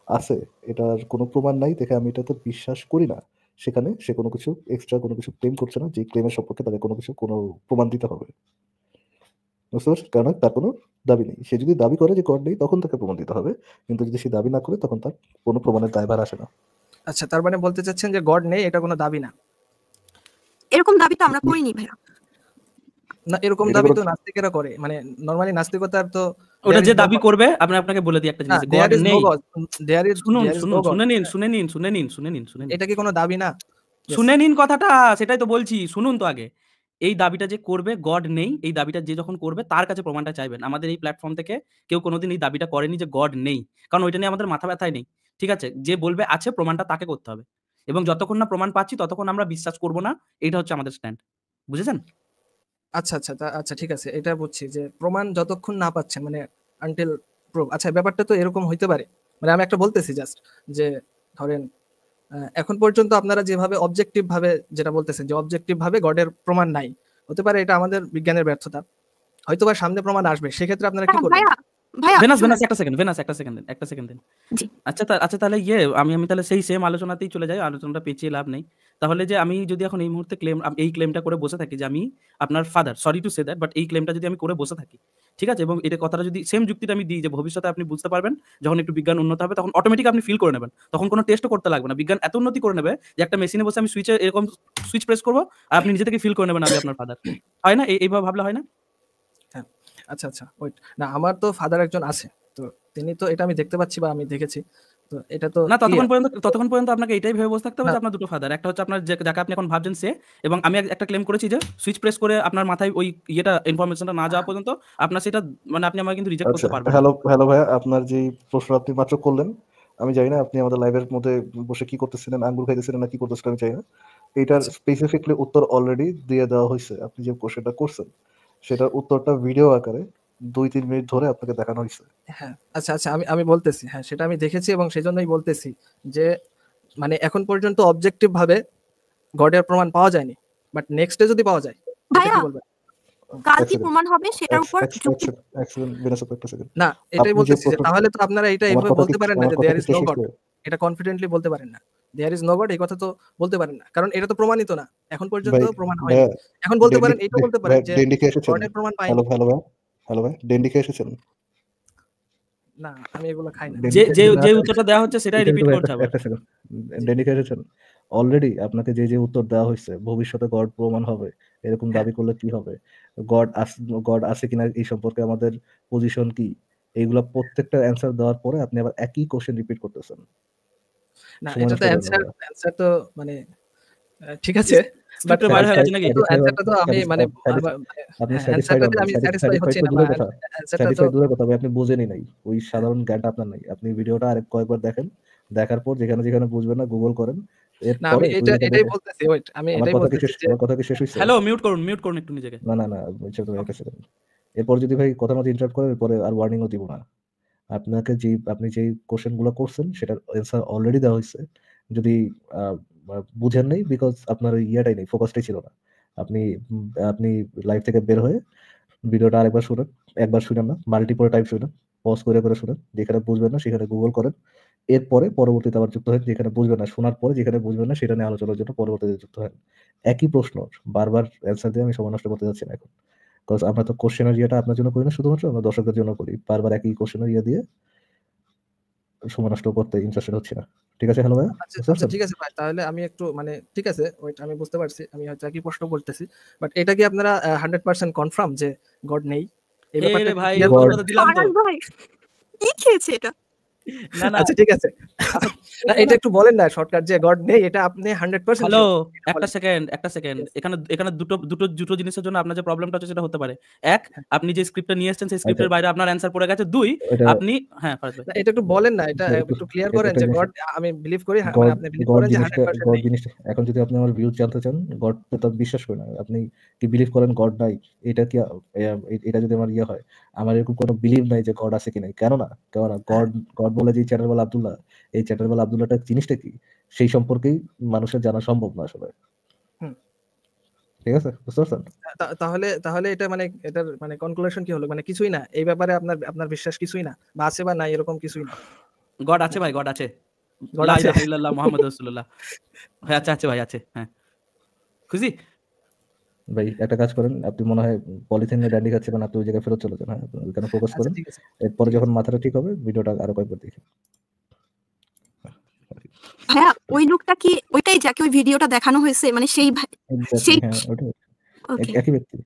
আছে, এটার কোনো প্রমাণ নাই দেখে আমি এটাতে বিশ্বাস করি না, সেখানে সে কোনো কিছু এক্সট্রা কোনো কিছু ক্লেম করছে না, যে ক্লেমের সম্পর্কে তাকে কোনো প্রমাণ দিতে হবে। বুঝতে পারছেন? কারণ তার কোনো দাবি নেই। সে যদি দাবি করে যে গড নেই, তখন তাকে প্রমাণ দিতে হবে। কিন্তু যদি সে দাবি না করে, তখন তার কোনো প্রমাণের দায়ভার আসে না। আচ্ছা, তার মানে বলতে চাচ্ছেন যে গড নেই এটা কোনো দাবি না। এরকম দাবি তো আমরা করিনি ভাইয়া। না, এরকম এটা দাবি কোনো তো নাস্তিকেরা করে। মানে নরমালি নাস্তিকতার তো ওটা there যে is no দাবি God. করবে, আপনাকে বলে দিই একটা না, জিনিস, there গড is no নেই। God. There is শুনুন there is শুনুন, no God. শুনে নিন, শুনে নিন, শুনে নিন, শুনে নিন, শুনে নিন। এটা কি কোনো দাবি না? Yes. শুনে নিন কথাটা, সেটাই তো বলছি। শুনুন তো আগে। এই দাবিটা যে করবে গড নেই, এই দাবিটা যে যখন করবে তার কাছে প্রমাণটা চাইবেন। আমাদের এই প্ল্যাটফর্ম থেকে কেউ কোনোদিন এই দাবিটা করেনি যে গড নেই। কারণ ওইটা নিয়ে আমাদের মাথা ব্যথাই নেই। ঠিক আছে? যে বলবে আছে, প্রমাণটা তাকে করতে হবে। এবং যতক্ষণ না প্রমাণ পাচ্ছি ততক্ষণ আমরা বিশ্বাস করব না। এইটা হচ্ছে আমাদের স্ট্যান্ড। বুঝেছেন? আচ্ছা আচ্ছা আচ্ছা ঠিক আছে, এটা বুঝছি যে প্রমাণ যতক্ষণ না পাচ্ছেন, মানে আনটিল প্রুফ। আচ্ছা, ব্যাপারটা তো এরকম হইতে পারে। মানে আমি একটা বলতেছি জাস্ট যে ধরেন এখন পর্যন্ত আপনারা যেভাবে অবজেক্টিভ ভাবে যেটা বলতেছেন যে অবজেক্টিভ ভাবে গডের প্রমাণ নাই, হতে পারে এটা আমাদের বিজ্ঞানের ব্যর্থতা। হয়তোবা সামনে প্রমাণ আসবে, সেক্ষেত্রে আপনারা কি হ্যাঁ, করবেন? ভাইয়া ভেনাস শুনেন। একটা সেকেন্ড, একটা সেকেন্ড দিন। জি। আচ্ছা তাহলে আমি তাহলে সেই সেম আলোচনাতেই চলে যাই। আলোচনাটা পেঁচিয়ে লাভ নেই। তাহলে যে আমি যদি এখন এই মুহূর্তে এই ক্লেমটা করে বসে থাকি যে আমি আপনার father, sorry to say that, but এই ক্লেমটা যদি আমি করে বসে থাকি, ঠিক আছে? এবং এটা কথাটা যদি সেম যুক্তিটা আমি দিই যে ভবিষ্যতে আপনি বুঝতে পারবেন যখন একটু বিজ্ঞান উন্নত হবে, তখন অটোমেটিক আপনি ফিল করে নেবেন। তখন কোনো টেস্টও করতে লাগবে না। বিজ্ঞান এত উন্নতি করে নেবে যে একটা মেশিনে বসে আমি এরকম সুইচ প্রেস করব আর আপনি নিজে থেকে ফিল করে নেবেন আমি আপনার ফাদার। হয় না? এইভাবে ভাবলে হয় না? হ্যাঁ, আচ্ছা আচ্ছা, ওয়েট, না আমার তো ফাদার একজন আছে, তো তিনি তো, এটা আমি দেখতে পাচ্ছি বা আমি দেখেছি, তো এটা তো না, clear। ততক্ষণ পর্যন্ত আপনাকে এটাই ভেবে বসে থাকতে হবে না, যে আপনার দুটো ফাদার। একটা হচ্ছে আপনার যাকে আপনি এখন ভাবছেন সে, এবং আমি একটা ক্লেম করেছি যে সুইচ প্রেস করে আপনার মাথায় ওই ইনফরমেশনটা না যাওয়া পর্যন্ত আপনার সেটা, মানে আপনি আমাকে কিন্তু রিজেক্ট আচ্ছা, করতে পারবেন না। হ্যালো ভাইয়া, আপনার যে প্রশ্ন আপনি মাত্র করলেন, আমি জানি না আপনি আমাদের লাইভের মধ্যে বসে কি করতেছিলেন, আঙ্গুর খাইতেছিলেন না কি করতেছিলেন, আমি জানি না। এটার আচ্ছা স্পেসিফিকলি উত্তর অলরেডি দিয়ে দেওয়া হয়েছে। আপনি যে কোশ্চেনটা করছেন, সেটার উত্তরটা ভিডিও আকারে 2-3 মিনিট ধরে আপনাকে দেখানো হয়েছে। হ্যাঁ, আচ্ছা আচ্ছা, আমি বলতেছি, হ্যাঁ সেটা আমি দেখেছি এবং সেজন্যই বলতেছি যে মানে এখন পর্যন্ত অবজেক্টিভ ভাবে গডের প্রমাণ পাওয়া যায়নি, বাট নেক্সটে যদি পাওয়া যায় এটা ভাইয়া কি বলবেন? কাল এক কি সেকেন্ড, প্রমাণ হবে সেটার উপর যুক্তি। এক সেকেন্ড বিনাশ, একটা সেকেন্ড। না, এটাই আপনি যে বলতেছি যে প্রশ্ন, তাহলে তো আপনারা এটা আমার এইভাবে কথা কি বলতে পারেন না আমার যে কথা দেয়ার কি ইজ শেষ নো গড। হয়েছে? এটা কনফিডেন্টলি বলতে পারেন না। দেয়ার ইজ নো গড এই কথা তো বলতে পারেন না, কারণ এটা তো প্রমাণিত না, এখন পর্যন্ত ভাই প্রমাণ হয়নি। ভাইয়া, এখন বলতে ডেন্ডি পারেন, এটাও বলতে পারেন যে ডেন্ডি খেয়ে এসেছেন? গডের প্রমাণ হ্যালো পাইনি। হ্যালো ভাই, হ্যালো ভাই, ডেন্ডি খেয়ে এসেছেন? না, আমি এগুলো খাই না। ডেন্ডি যে খেয়ে যে এসেছেন? যে উত্তরটা দেওয়া হচ্ছে সেটাই এটা রিপিট ভাই, করছে আবার। একটা সেকেন্ড, ডেন্ডি খেয়ে এসেছেন? অলরেডি আপনাকে যে উত্তর দেওয়া হয়েছে, ভবিষ্যতে গড প্রমাণ হবে এরকম হ্যাঁ, দাবি করলে কি হবে, গড গড আছে কিনা এই সম্পর্কে আমাদের পজিশন কি, এইগুলা প্রত্যেকটা অ্যান্সার দেওয়ার পরে আপনি আবার একই কোশ্চেন রিপিট করতেছেন। না সময় এটা নষ্ট তো করবেন না অ্যান্সার তো মানে ঠিক আছে বাট স্ক্রিপ্টের বাইরে হয়ে গেছে নাকি? কিন্তু অ্যান্সারটা তো আমি মানে আপনি হ্যাঁ অ্যান্সারটাতে আমি স্যাটিসফাই হচ্ছি না বা দূরের কথা, অ্যান্সারটা তো স্যাটিসফাই দূরের কথা ভাই, আপনি বুঝেনই নাই, ওই সাধারণ জ্ঞানটা আপনার নাই। আপনি ভিডিওটা আরেক কয়েকবার দেখেন, দেখার পর যেখানে যেখানে বুঝবেন না গুগল করেন, না আমি এরপরে ওই এটাই বলতেছি ওয়েট আমি আমার এটাই কথা কি বলতেছি শেষ, যে আমার কথা কি শেষ হয়েছে? হ্যালো, মিউট করুন একটু নিজেকে। না বলছি তো একটা সেকেন্ড। এরপর যদি ভাই কথা মতো ইন্টারাপ্ট করেন, এরপরে আর ওয়ার্নিংও দিব না। আপনি যেই কোশ্চেন গুলো করছেন সেটার অ্যান্সার অলরেডি দেওয়া হয়েছে। যদি বুঝেন নাই বিকজ আপনার ওই ইয়াটাই নেই, ফোকাসটাই ছিল না। আপনি আপনি লাইভ থেকে বের হয়ে ভিডিওটা আরেকবার শুনেন, একবার শুনেন না, মাল্টিপল টাইম শুনেন, পজ করে করে শুনেন, যেখানে বুঝবেন না সেখানে গুগল করেন, এরপরে পরবর্তীতে আবার যুক্ত হয়, যেখানে বুঝবেন না শোনার পরে যেখানে বুঝবেন না সেটা নিয়ে আলোচনার জন্য পরবর্তীতে যুক্ত হয়। একই প্রশ্ন বারবার অ্যান্সার দিয়ে আমি সময় নষ্ট করতে যাচ্ছি না এখন, বিকজ আমরা তো কোশ্চেনের ইয়েটা আপনার জন্য করি না, শুধুমাত্র আমরা দর্শকদের জন্য করি। বারবার একই কোশ্চেনের ইয়ে দিয়ে সময় নষ্ট করতে ইন্টারেস্টেড হচ্ছি না। ঠিক আছে? হ্যালো ভাইয়া, আচ্ছা বুঝতে আচ্ছা পারছেন? ঠিক আছে ভাই তাহলে আমি একটু মানে ঠিক আছে ওয়েট আমি বুঝতে পারছি আমি হয়তো একই প্রশ্ন বলতেছি বাট এটা কি আপনারা 100% কনফার্ম যে গড নেই এই এ ব্যাপারটা রে একটু ভাই, clear God- উত্তরটা তো দিলাম তো। ফারাজ ভাই কি খেয়েছে এটা না আচ্ছা ঠিক আছে না এটা একটু বলেন না শর্টকাট যে গড নেই এটা আপনি 100% হ্যালো, sure। একটা সেকেন্ড। Yes. এখানে দুটো জিনিসের জন্য আপনার যে প্রবলেমটা হচ্ছে সেটা হতে পারে। এক, আপনি যে স্ক্রিপ্টটা নিয়ে এসেছেন সেই স্ক্রিপ্টের বাইরে আপনার অ্যান্সার পড়ে গেছে। দুই, এটা আপনি হ্যাঁ ফারাজ ভাই। না এটা একটু বলেন না এটা একটু ক্লিয়ার করেন যে গড আমি বিলিভ করি মানে আপনি বিলিভ করেন যে 100% গড নেই জিনিসটা এখন যদি আপনি আমার ভিউ জানতে চান, গড তো বিশ্বাস করি না, আপনি কি বিলিভ করেন গড নাই? এটা কি এটা যদি আমার ইয়ে হয়, আমার এরকম কোনো বিলিভ নাই যে গড আছে কি নাই। কেননা গড গড বলে যে চ্যাটার বল আব্দুল্লাহ, এই চ্যাটার বল আব্দুল্লাহটা জিনিসটা কি সেই সম্পর্কেই মানুষের জানা সম্ভব না আসলে। হুম। ঠিক আছে, বুঝতে পারছেন? তাহলে এটা মানে এটার মানে কনক্লুশন কি হলো মানে কিছুই না এই ব্যাপারে আপনার বিশ্বাস কিছুই না বা আছে বা নাই এরকম কিছুই না গড আছে ভাই, গড আছে। গড লা আছে ইলাহা ইল্লাল্লাহ মুহাম্মাদুর রাসূলুল্লাহ। হ্যাঁ আছে ভাই আছে। হ্যাঁ। খুশি? ভাই একটা কাজ করেন, আপনি মনে হয় পলিথিনে ড্যান্ডি খাচ্ছেন, আপনি ওই জায়গায় ফেরত চলে যান। হ্যাঁ, ওইখানে ফোকাস আচ্ছা করেন। ঠিক আছে এরপরে ঠিক যখন আছে। মাথাটা ঠিক হবে ভিডিওটা আরো কয়েকবার দেখেন। ভাইয়া ওই লোকটা কি ওইটাই যাকে ওই ভিডিওটা দেখানো হয়েছে মানে সেই Exactly, সেই হ্যাঁ, ওটাই। ওকে একই ব্যক্তি।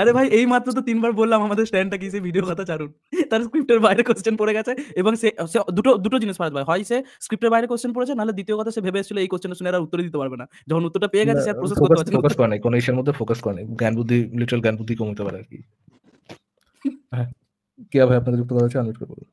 আরে ভাই এই মাত্র তো ৩ বার বললাম আমাদের স্ট্যান্ডটা কি, সেই ভিডিও কথা ছাড়ুন। তার স্ক্রিপ্টের বাইরে কোশ্চেন পড়ে গেছে এবং সে দুটো জিনিস ফারাজ ভাই, হয় সে স্ক্রিপ্টের বাইরে কোশ্চেন পড়েছে, নাহলে দ্বিতীয় কথা সে ভেবে এসেছিল এই কোশ্চেনটা শুনে আর উত্তরই দিতে পারবে না। যখন উত্তরটা পেয়ে গেছে সে আর প্রসেস করতে পারছে না। ফোকাস করে নাই, কোনো ইস্যুর মধ্যে ফোকাস করে নাই। জ্ঞান বুদ্ধি, লিটারাল জ্ঞান বুদ্ধি কম হতে পারে আর কি। হ্যাঁ, কি ভাই আপনাকে যুক্ত করা হচ্ছে? আনমিউট করে বলুন।